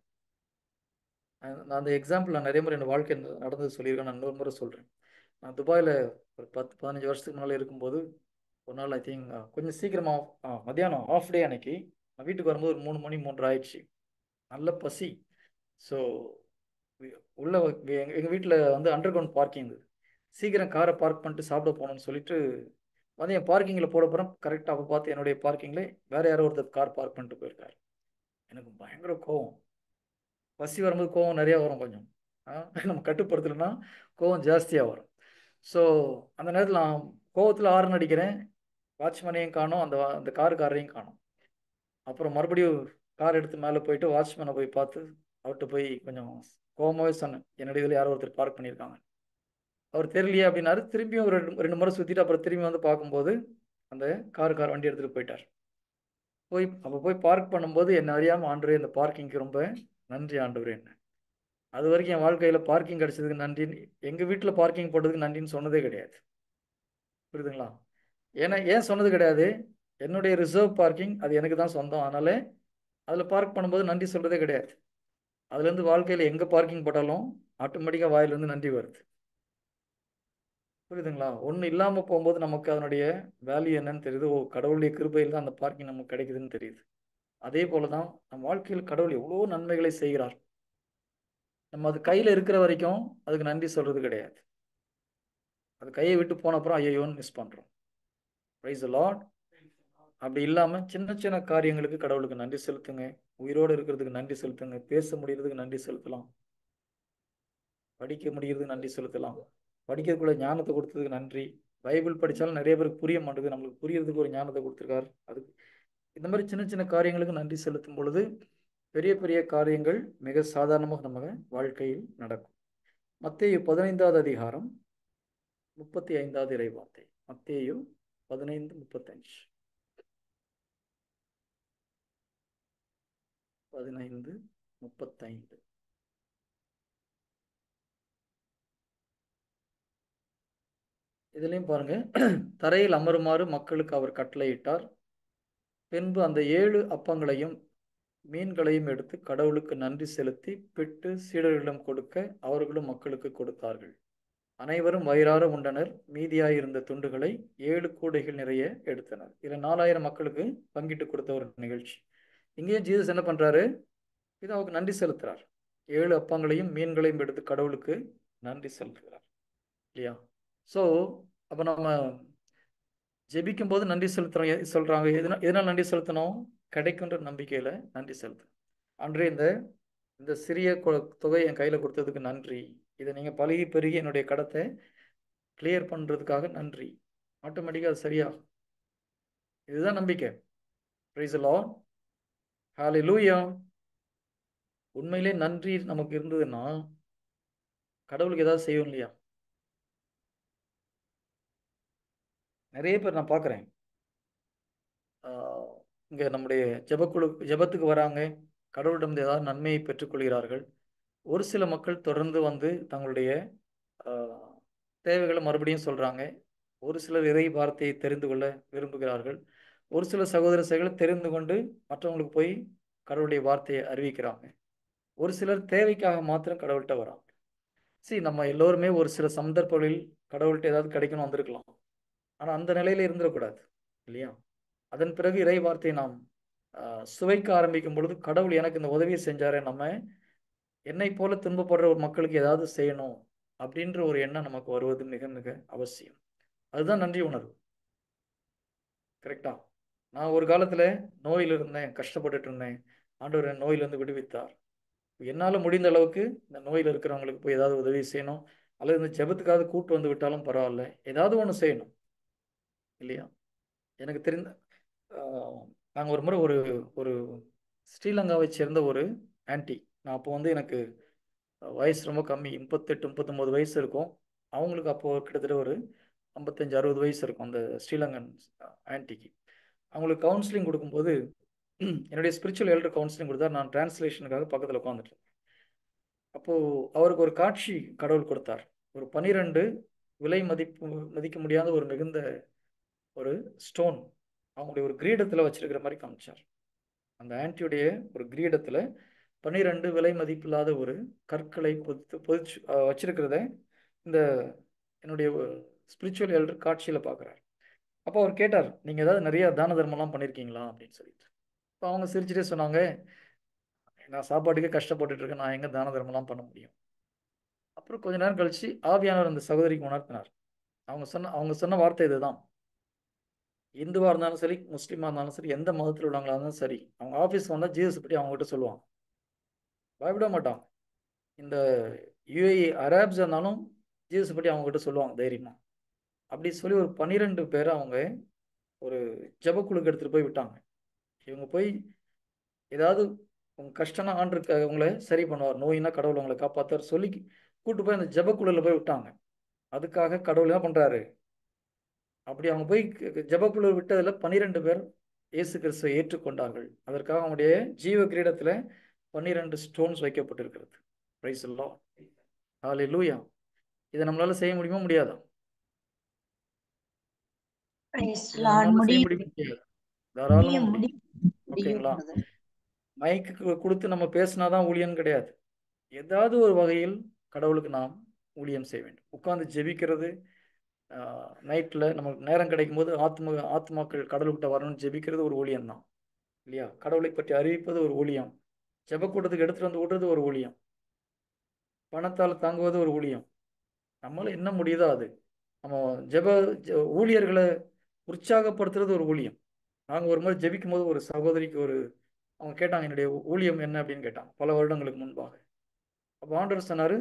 நான் அந்த எக்ஸாம்பிள் நான் நிறைய முறை என் வாழ்க்கை நடந்தது சொல்லியிருக்கேன். நான் இன்னொரு முறை சொல்கிறேன். நான் துபாயில் ஒரு 10-15 வருஷத்துக்கு முன்னால் இருக்கும்போது ஒரு நாள் ஐ திங்க் கொஞ்சம் சீக்கிரமாக மத்தியானம் ஆஃப் டே அன்னைக்கு நான் வீட்டுக்கு வரும்போது ஒரு 3 மணி 3:30 ஆயிடுச்சு. நல்ல பசி. ஸோ உள்ள எங்கள் வீட்டில் வந்து அண்டர் கிரவுண்ட் பார்க்கிங் இருந்தது. சீக்கிரம் காரை பார்க் பண்ணிட்டு சாப்பிட போகணும்னு சொல்லிட்டு வந்து என் பார்க்கிங்கில் போட போகிறேன். கரெக்டாக அப்போ பார்த்து என்னுடைய பார்க்கிங்கில் வேறு யாரோ ஒருத்தர் கார் பார்க் பண்ணிட்டு போயிருக்காரு. எனக்கு பயங்கர கோவம். பசி வரும்போது கோவம் நிறையா வரும் கொஞ்சம். நம்ம கட்டுப்படுத்தலைன்னா கோவம் ஜாஸ்தியாக வரும். ஸோ அந்த நேரத்தில் நான் கோவத்தில் ஹாரன் அடிக்கிறேன். வாட்ச்மேனையும் காணோம், அந்த காருக்காரரையும் காணோம். அப்புறம் மறுபடியும் கார் எடுத்து மேலே போயிட்டு வாட்ச்மேனை போய் பார்த்து அவர்கிட்ட போய் கொஞ்சம் கோவமாகவே சொன்னேன், என்னுடைய இதில் யாரோ ஒருத்தர் பார்க் பண்ணியிருக்காங்க. அவர் தெரியலையே அப்படின்னாரு. திரும்பியும் ஒரு 2 முறை சுற்றிட்டு அப்புறம் திரும்பி வந்து பார்க்கும்போது அந்த கார் வண்டி எடுத்துகிட்டு போயிட்டார். போய் பார்க் பண்ணும்போது என்ன அறியாமல், ஆண்டவரே இந்த பார்க்கிங்க்கு ரொம்ப நன்றி ஆண்டவரே என்ன. அது வரைக்கும் என் வாழ்க்கையில் பார்க்கிங் கிடச்சதுக்கு நன்றின்னு, எங்கள் வீட்டில் பார்க்கிங் போட்டதுக்கு நன்றின்னு சொன்னதே கிடையாது. புரியுதுங்களா? ஏன் சொன்னது கிடையாது? என்னுடைய ரிசர்வ் பார்க்கிங் அது எனக்கு தான் சொந்தம். அதனால் அதில் பார்க் பண்ணும்போது நன்றி சொல்கிறதே கிடையாது. அதுலேருந்து வாழ்க்கையில் எங்கே பார்க்கிங் போட்டாலும் ஆட்டோமேட்டிக்காக வாயிலேருந்து நன்றி வருது. புரியுதுங்களா? ஒன்று இல்லாமல் போகும்போது நமக்கு அதனுடைய வேல்யூ என்னன்னு தெரியுது. கடவுளுடைய கிருபையில் தான் அந்த பார்க்கிங் நமக்கு கிடைக்குதுன்னு தெரியுது. அதே போல தான் நம்ம வாழ்க்கையில் கடவுள் எவ்வளோ நன்மைகளை செய்கிறார். நம்ம அது கையில் இருக்கிற வரைக்கும் அதுக்கு நன்றி சொல்கிறது கிடையாது. அது கையை விட்டு போன அப்புறம் ஐயோன்னு மிஸ் பண்ணுறோம். Price the Lord. அப்படி இல்லாமல் சின்ன சின்ன காரியங்களுக்கு கடவுளுக்கு நன்றி செலுத்துங்க. உயிரோடு இருக்கிறதுக்கு நன்றி செலுத்துங்க. பேச முடிகிறதுக்கு நன்றி செலுத்தலாம். படிக்க முடிகிறதுக்கு நன்றி செலுத்தலாம். படிக்கிறதுக்குள்ள ஞானத்தை கொடுத்ததுக்கு நன்றி. பைபிள் படித்தாலும் நிறைய பேருக்கு புரிய மாட்டேங்குது, நம்மளுக்கு புரியறதுக்கு ஒரு ஞானத்தை கொடுத்துருக்காரு. அதுக்கு இந்த மாதிரி சின்ன சின்ன காரியங்களுக்கு நன்றி செலுத்தும் பொழுது பெரிய பெரிய காரியங்கள் மிக சாதாரணமாக நம்ம வாழ்க்கையில் நடக்கும். மத்தேயு 15வது அதிகாரம் 35வது இறைவார்த்தை. மத்தேயு 15:35. 15:35. இதுலயும் பாருங்க, தரையில் அமருமாறு மக்களுக்கு அவர் கட்டளையிட்டார். பின்பு அந்த 7 அப்பங்களையும் மீன்களையும் எடுத்து கடவுளுக்கு நன்றி செலுத்தி பிட்டு சீடர்களிடம் கொடுக்க அவர்களும் மக்களுக்கு கொடுத்தார்கள். அனைவரும் வயிறார உண்டனர். மீதியாயிருந்த துண்டுகளை 7 கூடைகள் நிறைய எடுத்தனர். இதில் 4000 மக்களுக்கு பங்கிட்டு கொடுத்த ஒரு நிகழ்ச்சி. இங்கேயும் ஜீசஸ் என்ன பண்றாரு? பிதாவுக்கு நன்றி செலுத்துறார். 7 அப்பங்களையும் மீன்களையும் எடுத்து கடவுளுக்கு நன்றி செலுத்துகிறார் இல்லையா? ஸோ அப்போ நம்ம ஜெபிக்கும் போது நன்றி செலுத்துறோம் சொல்றாங்க. எதனால் நன்றி செலுத்தணும்? கிடைக்குன்ற நம்பிக்கையில நன்றி செலுத்தணும். அன்றே இந்த சிறிய தொகை என் கையில் கொடுத்ததுக்கு நன்றி. இதை நீங்கள் பழகி பெருகி என்னுடைய கடத்தை கிளியர் பண்ணுறதுக்காக நன்றி. ஆட்டோமேட்டிக்காக அது சரியாகும். இதுதான் நம்பிக்கை. Praise the lord. ஹல்லேலூயா. உண்மையிலே நன்றி நமக்கு இருந்ததுன்னா கடவுளுக்கு ஏதாவது செய்யும் இல்லையா? நிறைய பேர் நான் பார்க்குறேன். இங்கே நம்முடைய ஜெபத்துக்கு வராங்க, கடவுளிடம் ஏதாவது நன்மையை பெற்றுக்கொள்கிறார்கள். ஒரு சில மக்கள் தொடர்ந்து வந்து தங்களுடைய ஆஹ், தேவைகளை மறுபடியும் சொல்றாங்க. ஒரு சிலர் இறை வார்த்தையை தெரிந்து கொள்ள விரும்புகிறார்கள். ஒரு சில சகோதர சகோதரிகளை தெரிந்து கொண்டு மற்றவங்களுக்கு போய் கடவுளுடைய வார்த்தையை அறிவிக்கிறாங்க. ஒரு சிலர் தேவைக்காக மாத்திரம் கடவுள்கிட்ட வராங்க. சரி, நம்ம எல்லோருமே ஒரு சில சந்தர்ப்பங்களில் கடவுள்கிட்ட ஏதாவது கிடைக்கணும் வந்திருக்கலாம். ஆனா அந்த நிலையில இருந்துடக்கூடாது இல்லையா? அதன் பிறகு இறை வார்த்தையை நாம் சுவைக்க ஆரம்பிக்கும் பொழுது கடவுள் எனக்கு இந்த உதவியை செஞ்சாரே, நம்ம என்னை போல துன்பப்படுற ஒரு மக்களுக்கு ஏதாவது செய்யணும் அப்படின்ற ஒரு எண்ணம் நமக்கு வருவது மிக மிக அவசியம். அதுதான் நன்றி உணர்வு. கரெக்டா? நான் ஒரு காலத்துல நோயில் இருந்தேன், கஷ்டப்பட்டுட்டு இருந்தேன். ஆண்டவர் என் நோயிலிருந்து விடுவித்தார். என்னால் முடிந்த அளவுக்கு இந்த நோயில் இருக்கிறவங்களுக்கு போய் ஏதாவது உதவி செய்யணும், அல்லது இந்த ஜெபத்துக்காவது கூட்டு வந்து விட்டாலும் பரவாயில்ல, ஏதாவது ஒன்று செய்யணும் இல்லையா? எனக்கு தெரிந்த நாங்கள் ஒரு முறை ஒரு ஒரு ஸ்ரீலங்காவை சேர்ந்த ஒரு ஆன்ட்டி, நான் அப்போ வந்து எனக்கு வயசு ரொம்ப கம்மி, 38 39 வயசு இருக்கும். அவங்களுக்கு அப்போ கிட்டத்தட்ட ஒரு 55 60 வயசு இருக்கும் அந்த ஸ்ரீலங்கன் ஆன்ட்டிக்கு. அவங்களுக்கு கவுன்சிலிங் கொடுக்கும்போது என்னுடைய ஸ்பிரிச்சுவல் எல்டர் கவுன்சிலிங் கொடுத்தா, நான் டிரான்ஸ்லேஷனுக்காக பக்கத்தில் உட்காந்துட்டு அப்போது அவருக்கு ஒரு காட்சி கடவுள் கொடுத்தார். ஒரு 12 விலை மதிக்க முடியாத ஒரு மிகுந்த ஒரு ஸ்டோன் அவங்களுடைய ஒரு கிரீடத்தில் வச்சிருக்கிற மாதிரி காமிச்சார். அந்த ஆன்ட்டியுடைய ஒரு கிரீடத்தில் 12 விலை மதிப்பில்லாத ஒரு கற்களை பொதிச்சு வச்சிருக்கிறத இந்த என்னுடைய ஸ்பிரிச்சுவல் எல்டர் காட்சியில் பார்க்குறார். அப்போ அவர் கேட்டார், நீங்கள் ஏதாவது நிறைய தான தர்மம்லாம் பண்ணியிருக்கீங்களா அப்படின்னு சொல்லிட்டு. இப்போ அவங்க சிரிச்சுட்டே சொன்னாங்க, நான் சாப்பாட்டுக்கே கஷ்டப்பட்டுட்டு இருக்கேன், நான் எங்கே தான தர்மம்லாம் பண்ண முடியும். அப்புறம் கொஞ்ச நேரம் கழிச்சு ஆவியானவர் அந்த சகோதரிக்கு உணர்த்தினார். அவங்க சொன்ன வார்த்தை இதுதான்: இந்துவாக இருந்தாலும் சரி, முஸ்லீமாக இருந்தாலும் சரி, எந்த மதத்தில் உள்ளவங்களா இருந்தாலும் சரி, அவங்க ஆஃபீஸ் வந்தால் ஜீசஸ் பற்றி அவங்ககிட்ட சொல்லுவாங்க, பயப்பட மாட்டாங்க. இந்த யுஏஇ அரேப்ஸ் இருந்தாலும் ஜீசஸ் பற்றி அவங்ககிட்ட சொல்லுவாங்க தைரியமாக. அப்படி சொல்லி ஒரு 12 பேரை அவங்க ஒரு ஜெபக்குழுக்கு எடுத்துகிட்டு போய் விட்டாங்க. இவங்க போய் ஏதாவது உங்க கஷ்டம்னா ஆண்டுக்கு உங்களை சரி பண்ணுவார், நோயினா கடவுள் உங்களை காப்பாற்றார் சொல்லி கூட்டு போய் அந்த ஜெபக்குழுல போய் விட்டாங்க. அதுக்காக கடவுள் என்ன பண்றாரு, அப்படி அவங்க போய் ஜெபக்குழு விட்டதில் 12 பேர் இயேசு கிறிஸ்துவை ஏற்றுக்கொண்டார்கள். அதற்காக அவங்களுடைய ஜீவ கிரீடத்தில் 12 ஸ்டோன்ஸ் வைக்கப்பட்டிருக்கிறது. Praise the lord. ஹல்லேலூயா. இதை நம்மளால செய்ய முடியுமா முடியாதா? Praise இதை Lord. நம்மளால செய்ய முடியும் முடியுமா முடியாது? தாராளமா முடியும். முடியும் ஓகேங்களா? brother. மைக்கு கொடுத்து நம்ம பேசினாதான் ஊழியம் கிடையாது. ஏதாவது ஒரு வகையில் கடவுளுக்கு நாம் ஊழியம் செய்ய வேண்டும். உட்கார்ந்து ஜெபிக்கிறது, நைட்டில் நமக்கு நேரம் கிடைக்கும் போது ஆத்மாக்கள் கடவுள்கிட்ட வரணும்னு ஜெபிக்கிறது ஒரு ஊழியம் தான் இல்லையா? கடவுளை பற்றி அறிவிப்பது ஒரு ஊழியம். ஜெபக்கூட்டத்துக்கு எடுத்துகிட்டு வந்து விடுறது ஒரு ஊழியம். பணத்தால் தாங்குவது ஒரு ஊழியம். நம்மளால என்ன முடியுதோ அது. நம்ம ஊழியர்களை உற்சாகப்படுத்துறது ஒரு ஊழியம். நாங்கள் ஒரு மாதிரி ஜெபிக்கும் போது ஒரு சகோதரிக்கு அவங்க கேட்டாங்க, என்னுடைய ஊழியம் என்ன அப்படின்னு கேட்டாங்க, பல வருடங்களுக்கு முன்பாக. அப்போ ஆண்டவர் சொன்னார்,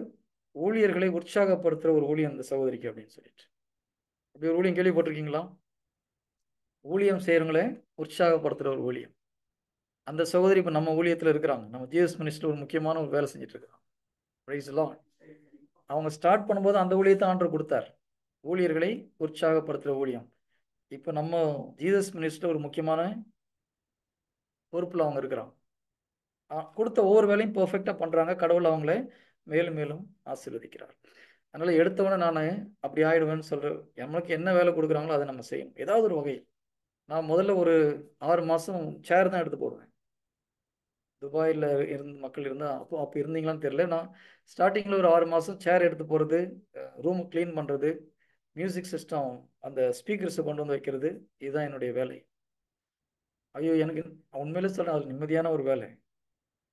ஊழியர்களை உற்சாகப்படுத்துகிற ஒரு ஊழியம் இந்த சகோதரிக்கு அப்படின்னு சொல்லிட்டு. அப்படி ஒரு ஊழியம் கேள்விப்பட்டிருக்கீங்களா? ஊழியம் செய்கிறவங்களே உற்சாகப்படுத்துகிற ஒரு ஊழியம். அந்த சகோதரி இப்போ நம்ம ஊழியத்தில் இருக்கிறாங்க. நம்ம ஜீசஸ் மினிஸ்ட்ரியில் ஒரு முக்கியமான ஒரு வேலை செஞ்சுட்டு இருக்கிறாங்க. Price the Lord. அவங்க ஸ்டார்ட் பண்ணும்போது அந்த ஊழியத்தை ஆண்டவர் கொடுத்தார், ஊழியர்களை உற்சாகப்படுத்துகிற ஊழியம். இப்போ நம்ம ஜீசஸ் மினிஸ்ட்ரியில் ஒரு முக்கியமான பொறுப்பில் அவங்க இருக்கிறாங்க. கொடுத்த ஒவ்வொரு வேலையும் பெர்ஃபெக்டாக பண்ணுறாங்க. கடவுள் அவங்கள மேலும் மேலும் ஆசீர்வதிக்கிறார். அதனால் எடுத்தவொடனே நான் அப்படி ஆயிடுவேன்னு சொல்கிற, நம்மளுக்கு என்ன வேலை கொடுக்குறாங்களோ அதை நம்ம செய்யணும் ஏதாவது ஒரு வகையில். நான் முதல்ல ஒரு 6 மாதம் சேர் தான் எடுத்து போடுவேன். துபாயில் மக்கள் இருந்தால் அப்போ இருந்தீங்களான்னு தெரியல. நான் ஸ்டார்டிங்கில் ஒரு 6 மாதம் சேர் எடுத்து போகிறது, ரூம் க்ளீன் பண்ணுறது, மியூசிக் சிஸ்டம் அந்த ஸ்பீக்கர்ஸை கொண்டு வந்து வைக்கிறது, இதுதான் என்னுடைய வேலை. ஐயோ, எனக்கு உண்மையிலே சொல்கிறேன், அது நிம்மதியான ஒரு வேலை.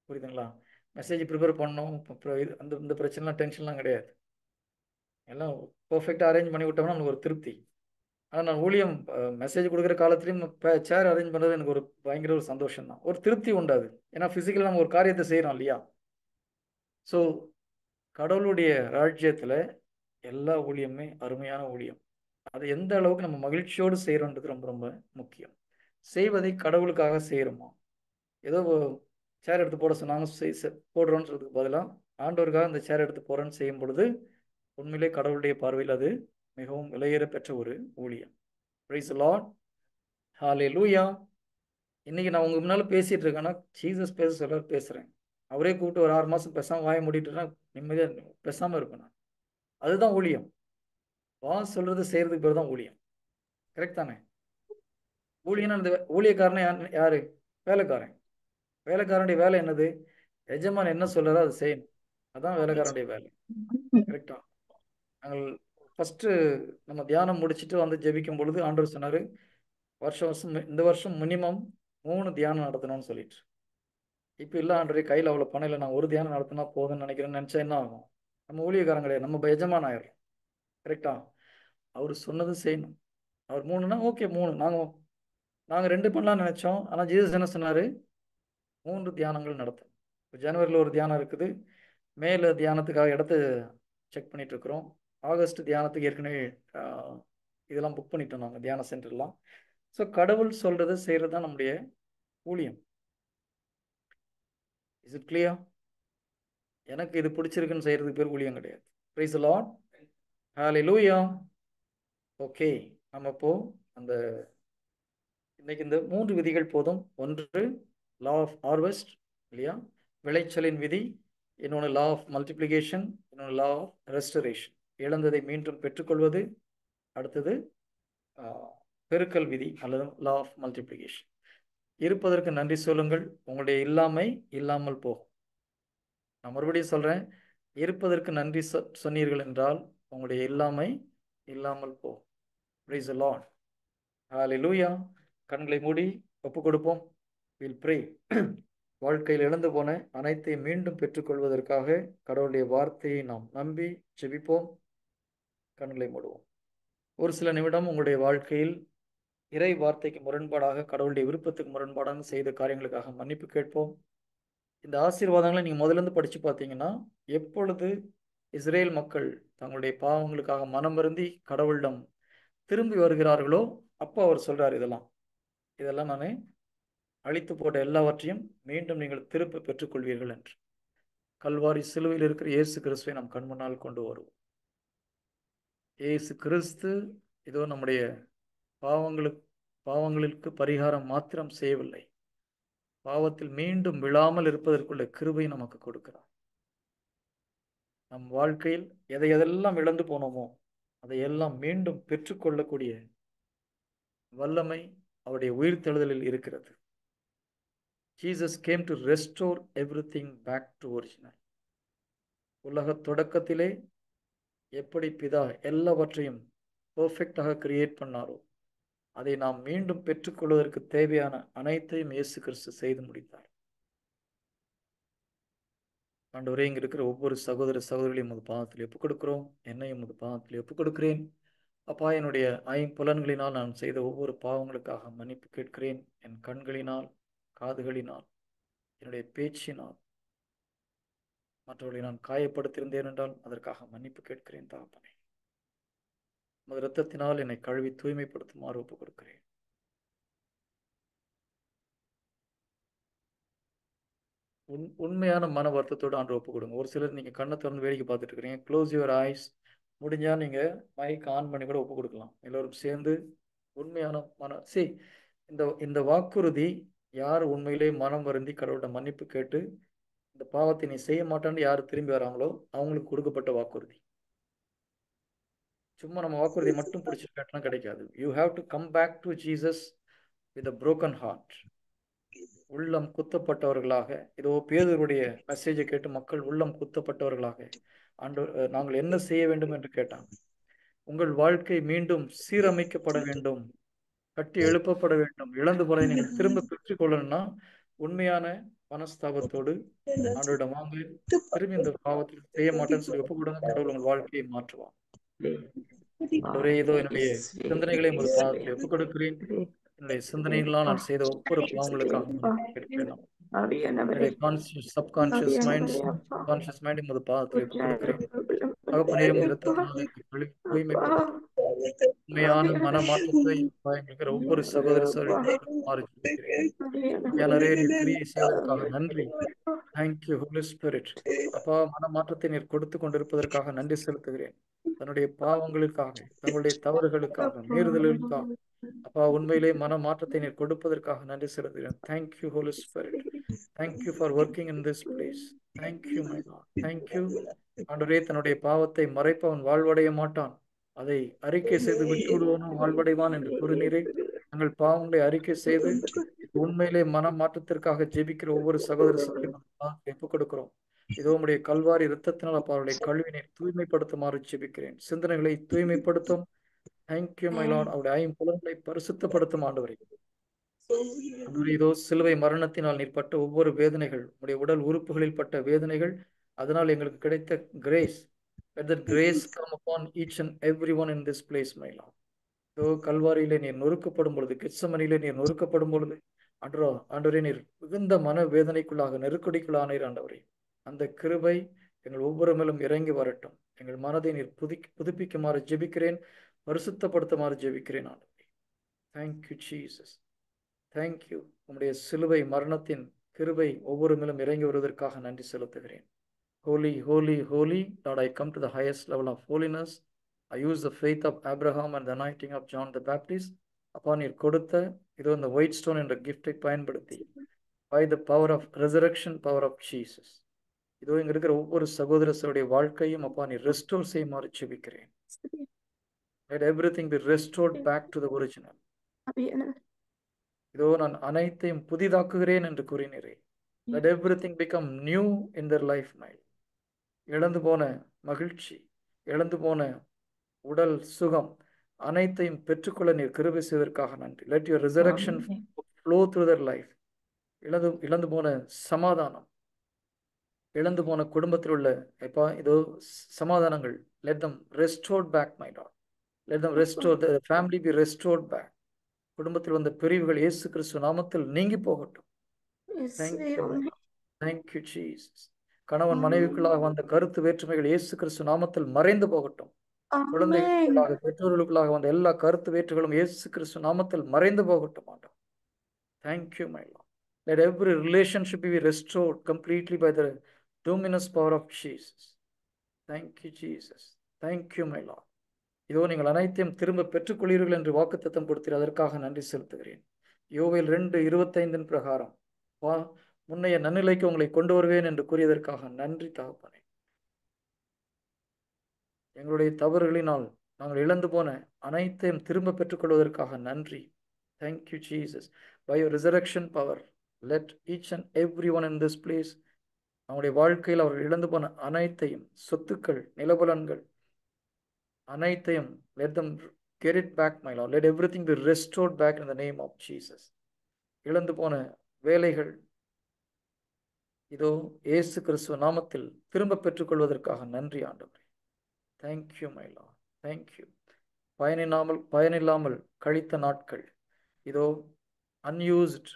புரியுதுங்களா? மெசேஜ் ப்ரிப்பேர் பண்ணணும், இந்த பிரச்சனைலாம் டென்ஷன்லாம் கிடையாது. எல்லாம் பர்ஃபெக்டாக அரேஞ்ச் பண்ணி விட்டோம்னா நமக்கு ஒரு திருப்தி. ஆனால் நான் ஊழியம் மெசேஜ் கொடுக்குற காலத்துலேயும் சேர் அரேஞ்ச் பண்ணுறது எனக்கு ஒரு பயங்கர ஒரு சந்தோஷம் தான், ஒரு திருப்தி உண்டாது. ஏன்னா ஃபிசிக்கலாக நம்ம ஒரு காரியத்தை செய்கிறோம் இல்லையா? ஸோ கடவுளுடைய ராஜ்யத்தில் எல்லா ஊழியமே அருமையான ஊழியம். அதை எந்த அளவுக்கு நம்ம மகிழ்ச்சியோடு செய்கிறோன்றது ரொம்ப ரொம்ப முக்கியம். செய்வதை கடவுளுக்காக செய்கிறோமா? ஏதோ சேர் எடுத்து போட சொன்னாங்க, போடுறோன்னு சொல்றதுக்கு பதிலாக ஆண்டவருக்காக இந்த சேர் எடுத்து போகிறேன்னு செய்யும் பொழுது உண்மையிலே கடவுளுடைய பார்வையில் அது மிகவும் விலையேற பெற்ற ஒரு ஊழியம். Praise the lord. ஹல்லேலூயா. இன்னைக்கு நான் உங்க முன்னால் பேசிட்டு இருக்கேன்னா ஜீசஸ் பேச சொல்ல பேசுகிறேன். அவரே கூப்பிட்டு ஒரு 6 மாதம் பேசாமல் வாய மூடிட்டுனா நிம்மதியாக பேசாமல் இருப்பேன் நான். அதுதான் ஊழியம். சொல்றது செய்யறதுக்கு பேர் தான் ஊழியம். கரெக்ட் தானே? ஊழியனா இந்த ஊழியக்காரனை யாரு? வேலைக்காரன். வேலைக்காரனுடைய வேலை என்னது? எஜமான் என்ன சொல்றாரோ அதை செய்யணும். அதான் வேலைக்காரனுடைய வேலை. கரெக்டா? நாங்கள் ஃபர்ஸ்ட் நம்ம தியானம் முடிச்சுட்டு வந்து ஜெபிக்கும் பொழுது ஆண்டவர் சொன்னாரு, வருஷம் இந்த வருஷம் மினிமம் 3 தியானம் நடத்தணும்னு சொல்லிட்டு. இப்போ இல்லை ஆண்டவரே, கையில் அவ்வளோ பணம் இல்லை, நான் ஒரு தியானம் நடத்தினா போதும்னு நினைச்சா என்ன ஆகும்? நம்ம ஊழியக்காரன் கிடையாது, நம்ம எஜமான் ஆயிடும். கரெக்டா? அவர் சொன்னது செய்யணும். அவர் 3னா ஓகே 3, நாங்கள் 2 பண்ணலாம்னு நினைச்சோம். ஆனால் ஜீசஸ் என்ன சொன்னார்? 3 தியானங்கள் நடத்தும். இப்போ ஜனவரியில் ஒரு தியானம் இருக்குது. மேல தியானத்துக்காக இடத்த செக் பண்ணிட்டு இருக்கிறோம். ஆகஸ்ட் தியானத்துக்கு ஏற்கனவே இதெல்லாம் புக் பண்ணிட்டோம் நாங்கள், தியான சென்டர்லாம். ஸோ கடவுள் சொல்றது செய்கிறது தான் நம்முடைய ஊழியம். Is it clear? எனக்கு இது பிடிச்சிருக்குன்னு செய்யறதுக்கு பேர் ஊழியம் கிடையாது. Praise the lord. Hallelujah. Okay, நம்ம இப்போ அந்த இன்னைக்கு இந்த 3 விதிகள் போதும். ஒன்று லா ஆஃப் ஹார்வெஸ்ட், இல்லையா, விளைச்சலின் விதி. இன்னொன்று லா ஆஃப் மல்டிப்ளிகேஷன், இன்னொன்று லா ஆஃப் ரெஸ்டரேஷன், இழந்ததை மீண்டும் பெற்றுக்கொள்வது. அடுத்தது பெருக்கல் விதி அல்லது லா ஆஃப் மல்டிப்ளிகேஷன். இருப்பதற்கு நன்றி சொல்லுங்கள், உங்களுடைய இல்லாமை இல்லாமல் போகும். நான் மறுபடியும் சொல்றேன், இருப்பதற்கு நன்றி சொன்னீர்கள் என்றால் உங்களுடைய இல்லாமை இல்லாமல் போகும். Praise the lord. ஹல்லேலூயா. கண்களை மூடி ஒப்பு கொடுப்போம். Will pray. வாழ்க்கையில் இழந்து போன அனைத்தையும் மீண்டும் பெற்றுக்கொள்வதற்காக கடவுளுடைய வார்த்தையை நாம் நம்பி ஜெபிப்போம். கண்களை மூடுவோம். ஒரு சில நிமிடம் உங்களுடைய வாழ்க்கையில் இறை வார்த்தைக்கு முரண்பாடாக, கடவுளுடைய விருப்பத்துக்கு முரண்பாடாக செய்த காரியங்களுக்காக மன்னிப்பு கேட்போம். இந்த ஆசீர்வாதங்களை நீங்கள் முதலிருந்து படித்து பார்த்தீங்கன்னா, எப்பொழுது இஸ்ரேல் மக்கள் தங்களுடைய பாவங்களுக்காக மனம் வருந்தி கடவுளிடம் திரும்பி வருகிறார்களோ அப்போ அவர் சொல்றார், இதெல்லாம் நான் அழித்து போட்ட எல்லாவற்றையும் மீண்டும் நீங்கள் திருப்பி பெற்றுக்கொள்வீர்கள் என்று. கல்வாரி சிலுவையில் இருக்கிற இயேசு கிறிஸ்துவை நாம் கண்முன்னால் கொண்டு வருவோம். இயேசு கிறிஸ்து இதோ நம்முடைய பாவங்களுக்கு பரிகாரம் மாத்திரம் செய்யவில்லை, பாவத்தில் மீண்டும் விழாமல் இருப்பதற்குள்ள கிருபை நமக்கு கொடுக்கிறார். நம் வாழ்க்கையில் எதையெல்லாம் இழந்து போனோமோ அதையெல்லாம் மீண்டும் பெற்றுக்கொள்ளக்கூடிய வல்லமை அவருடைய உயிர்த்தெழுதலில் இருக்கிறது. Jesus came to restore everything back to original. உலக தொடக்கத்திலே எப்படி பிதா எல்லாவற்றையும் பெர்ஃபெக்டாக கிரியேட் பண்ணாரோ அதை நாம் மீண்டும் பெற்றுக்கொள்வதற்கு தேவையான அனைத்தையும் இயேசு கிறிஸ்து செய்து முடித்தார். ஆண்டவரே, இங்க இருக்கிற ஒவ்வொரு சகோதர சகோதரிகளையும் உமது பாதத்தில் ஒப்புக் கொடுக்கிறோம். என்னையும் உமது பாதத்தில் ஒப்புக் கொடுக்கிறேன். அப்பா, என்னுடைய 5 புலன்களினால் நான் செய்த ஒவ்வொரு பாவங்களுக்காக மன்னிப்பு கேட்கிறேன். என் கண்களினால், காதுகளினால், என்னுடைய பேச்சினால் மற்றவர்களை நான் காயப்படுத்தியிருந்தேன் என்றால் அதற்காக மன்னிப்பு கேட்கிறேன் தகப்பனே. உமது இரத்தத்தினால் என்னை கழுவி தூய்மைப்படுத்துமாறு ஒப்புக் கொடுக்கிறேன். உண்மையான மன வருத்தத்தோடு ஆண்டு ஒப்புக் கொடுங்க. ஒரு சிலர் நீங்க கண்ணை திறந்து வேடிக்கை பார்த்துட்டு இருக்கிறீங்க. Close your eyes. முடிஞ்சா நீங்க மைக் ஆன் பண்ணி கூட ஒப்புக் கொடுக்கலாம். எல்லோரும் சேர்ந்து உண்மையான இந்த வாக்குறுதி, யார் உண்மையிலே மனம் வருந்தி கடவுளோட மன்னிப்பு கேட்டு இந்த பாவத்தை நீ செய்ய மாட்டான்னு யார் திரும்பி வராங்களோ அவங்களுக்கு கொடுக்கப்பட்ட வாக்குறுதி. சும்மா நம்ம வாக்குறுதி மட்டும் பிடிச்சி கேட்டா கிடைக்காது. You have to come back to Jesus with a broken heart. உள்ளம் குத்தப்பட்டவர்களாக, இதோ பேதுருடைய மெசேஜை கேட்டு மக்கள் உள்ளம் குத்தப்பட்டவர்களாக நாங்கள் என்ன செய்ய வேண்டும் என்று கேட்டாங்க. உங்கள் வாழ்க்கை மீண்டும் சீரமைக்கப்பட வேண்டும், கட்டி எழுப்பப்பட வேண்டும். இழந்து போனதை நீங்கள் திரும்ப பெற்றுக்கொள்ளணும்னா உண்மையான மனஸ்தாபத்தோடு ஆண்டவரிடம் வாங்க. திரும்பி இந்த பாவத்தில் செய்ய மாட்டேன்னு சொல்லி ஒப்புக்கொடுங்க. கடவுள் உங்கள் வாழ்க்கையை மாற்றுவான். ஆண்டவரே, இதோ என்னுடைய சிந்தனைகளை உங்கள் பாதத்தில் ஒப்புக் கொடுக்கிறேன். என்னுடைய சிந்தனைகளால் நான் செய்த ஒவ்வொரு பாவங்களுக்காக கேட்கிறேன். என்னுடைய conscious, subconscious minds, conscious mind உமது பாதத்தில் ஒப்புக் கொடுக்கிறேன். தகப்பனே, உமது இரத்தத்தினால் என்னை தூய்மைப்படுத்தும். உண்மையான மனமாற்றத்தை என்கிற ஒவ்வொரு சகோதர சகோதரிகளுக்கு ஜெபிக்கிறேன். நிறைய நீர் கிரியை செய்வதற்காக நன்றி. Thank you holy spirit. அப்பா, மனமாற்றத்தை நீர் கொடுத்து கொண்டிருப்பதற்காக நன்றி செலுத்துகிறேன். தன்னுடைய பாவங்களுக்காக, தங்களுடைய தவறுகளுக்காக, மீறுதல்களுக்காக அப்பா, உண்மையிலே மனமாற்றத்தை நீர் கொடுப்பதற்காக நன்றி செலுத்துகிறேன். Thank you holy spirit. Thank you for working in this place. Thank you my God. Thank you ஆண்டவரே. தன்னுடைய பாவத்தை மறைப்பவன் வாழ்வடைய மாட்டான், அதை அறிக்கை செய்து விட்டு விடுவனும் வாழ்வடைவான் என்று கூறினீரே. தங்கள் பாவங்களை அறிக்கை செய்து உண்மையிலே மனமாற்றத்திற்காக ஜெபிக்கிற ஒவ்வொரு சகோதர சகோதரிகளும் ஒப்புக் கொடுக்கிறோம். இதோ உம்முடைய கல்வாரி இரத்தத்தினால் அப்பா அவருடைய கல்வினை தூய்மைப்படுத்துமாறு ஜெபிக்கிறேன். சிந்தனைகளை தூய்மைப்படுத்தும். Thank you my Lord. அவருடைய ஐம்புலன்களை பரிசுத்தப்படுத்தும் ஆண்டவரே. இதோ சிலுவை மரணத்தினால் நீர் பட்ட ஒவ்வொரு வேதனைகள், உடைய உடல் உறுப்புகளில் பட்ட வேதனைகள், அதனால் எங்களுக்கு கிடைத்த grace, let that grace come upon each and everyone in this place, my Lord. இதோ கல்வாரியிலே நீர் நொறுக்கப்படும் பொழுது, கெத்செமனிலே நீர் நொறுக்கப்படும் பொழுது ஆண்டவரே, நீர் மிகுந்த மன வேதனைக்குள்ளாக, நெருக்கடிக்குள்ளானீர் ஆண்டவரே. அந்த கிருபை எங்கள் ஒவ்வொரு மேலும் இறங்கி வரட்டும். எங்கள் மனதை நீர் புதுப்பிக்குமாறு ஜெபிக்கிறேன், பரிசுத்தப்படுத்துமாறு ஜெபிக்கிறேன் ஆண்டவரே. Thank you Jesus. தேங்க்யூ. உம்முடைய சிலுவை மரணத்தின் கிருபை ஒவ்வொரு மேலும் இறங்கி வருவதற்காக நன்றி செலுத்துகிறேன். Holy, holy, holy, Lord, I come to the highest level of holiness. I use the faith of Abraham and the anointing of John the Baptist. Upon நீர் கொடுத்த இதோ இந்த ஒயிட் ஸ்டோன் என்ற கிஃப்டை பயன்படுத்தி, by the power of resurrection, power of Jesus, இதோ இங்க இருக்கிற ஒவ்வொரு சகோதரர்களுடைய வாழ்க்கையும் அப்பா நீர் ரெஸ்டோர் செய்யுமாறு ஜெபிக்கிறேன். Let everything be restored back to the original. இதோ நான் அனைத்தையும் புதிதாக்குகிறேன் என்று கூறினீரே. Let everything become new in their life, my Lord. இழந்து போன மகிழ்ச்சி, இழந்து போன உடல் சுகம் அனைத்தையும் பெற்றுக்கொள்ள நீர் கிருபை செய்வதற்காக நன்றி. Let your resurrection flow through their life. இழந்து போன சமாதானம், இழந்து போன குடும்பத்தில் உள்ள இதோ சமாதானங்கள், let them restored back, my Lord. Let them restore, the family be restored back. குடும்பத்தில் வந்த பிரிவுகள் இயேசு கிறிஸ்து நாமத்தில் நீங்கி போகட்டும். Thank you, my Lord. Thank you, Jesus. கணவன் மனைவிக்குள்ளாக வந்த கருத்து வேற்றுமைகள் இயேசு கிறிஸ்து நாமத்தில் மறைந்து போகட்டும். குழந்தைகளுக்குள்ளாக, பெற்றோர்களுக்குள்ளாக வந்த எல்லா கருத்து வேற்றுகளும் இயேசு கிறிஸ்து நாமத்தில் மறைந்து போகட்டும் ஆண்டவரே. Thank you, my Lord. Let every relationship be restored completely by the luminous power of Jesus. Thank you, Jesus. Thank you, my Lord. இதோ நீங்கள் அனைத்தையும் திரும்ப பெற்றுக்கொள்வீர்கள் என்று வாக்குத்தத்தம் கொடுத்தீர். அதற்காக நன்றி செலுத்துகிறேன். யோவேல் 2:25 பிரகாரம் முன்னைய நன்னிலைக்கு உங்களை கொண்டு வருவேன் என்று கூறியதற்காக நன்றி தகப்பனே. எங்களுடைய தவறுகளினால் நாங்கள் இழந்து போன அனைத்தையும் திரும்ப பெற்றுக்கொள்வதற்காக நன்றி. Thank you, Jesus. By your resurrection power, let each and everyone in this place, அவங்களுடைய வாழ்க்கையில் அவர்கள் இழந்து போன அனைத்தையும், சொத்துக்கள், நிலபலன்கள் அனைத்தையும், let them get it back, my Lord. Let everything be restored back in the name of Jesus. இழந்து போன வேலைகள் இதோ இயேசு கிறிஸ்துவ நாமத்தில் திரும்ப பெற்றுக்கொள்வதற்காக நன்றி ஆண்டவரே. Thank you, my Lord. Thank you. பயனில்லாமல் கழித்த நாட்கள், இதோ அன்யூஸ்ட்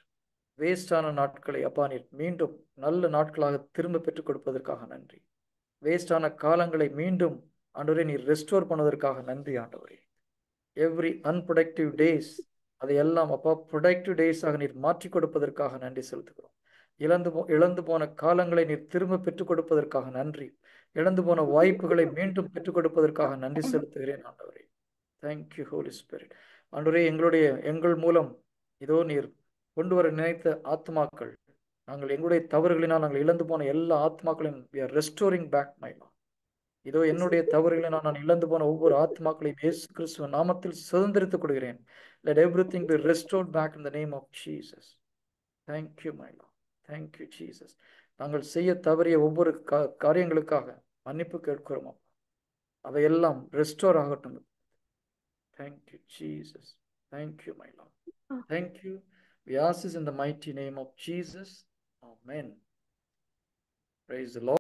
வேஸ்டான நாட்களை அப்பா நீர் மீண்டும் நல்ல நாட்களாக திரும்ப பெற்றுக் கொடுப்பதற்காக நன்றி. வேஸ்டான காலங்களை மீண்டும் ஆண்டவரே நீர் ரெஸ்டோர் பண்ணுவதற்காக நன்றி ஆண்டவரே. எவ்ரி அன்ப்ரொடக்டிவ் டேஸ் அதையெல்லாம் அப்பா ப்ரொடக்டிவ் டேஸாக நீர் மாற்றி கொடுப்பதற்காக நன்றி செலுத்துகிறோம். இழந்து போன காலங்களை நீர் திரும்ப பெற்றுக் கொடுப்பதற்காக நன்றி. இழந்து போன வாய்ப்புகளை மீண்டும் பெற்றுக் கொடுப்பதற்காக நன்றி செலுத்துகிறேன் ஆண்டவரே. Thank you holy spirit. ஆண்டவரே, எங்கள் மூலம் இதோ நீர் கொண்டு வர நினைத்த ஆத்மாக்கள், நாங்கள் எங்களுடைய தவறுகளினால் நாங்கள் இழந்து போன எல்லா ஆத்மாக்களையும் we are restoring back, my Lord. இதோ என்னுடைய தவறுகளினால் நான் இழந்து போன ஒவ்வொரு ஆத்மாக்களையும் இயேசு கிறிஸ்துவ நாமத்தில் சுதந்திரித்துக் கொள்கிறேன். Let everything be restored back in the name of Jesus. Thank you, my Lord. Thank you, Jesus. நாங்கள் செய்ய தவறிய ஒவ்வொரு காரியங்களுக்காக மன்னிப்பு கேட்கிறோம். அவையெல்லாம் ரெஸ்டோர் ஆகட்டும். Thank you, Jesus. Thank you, my Lord. Thank you. We ask this in the mighty name of Jesus. Amen. Praise the Lord.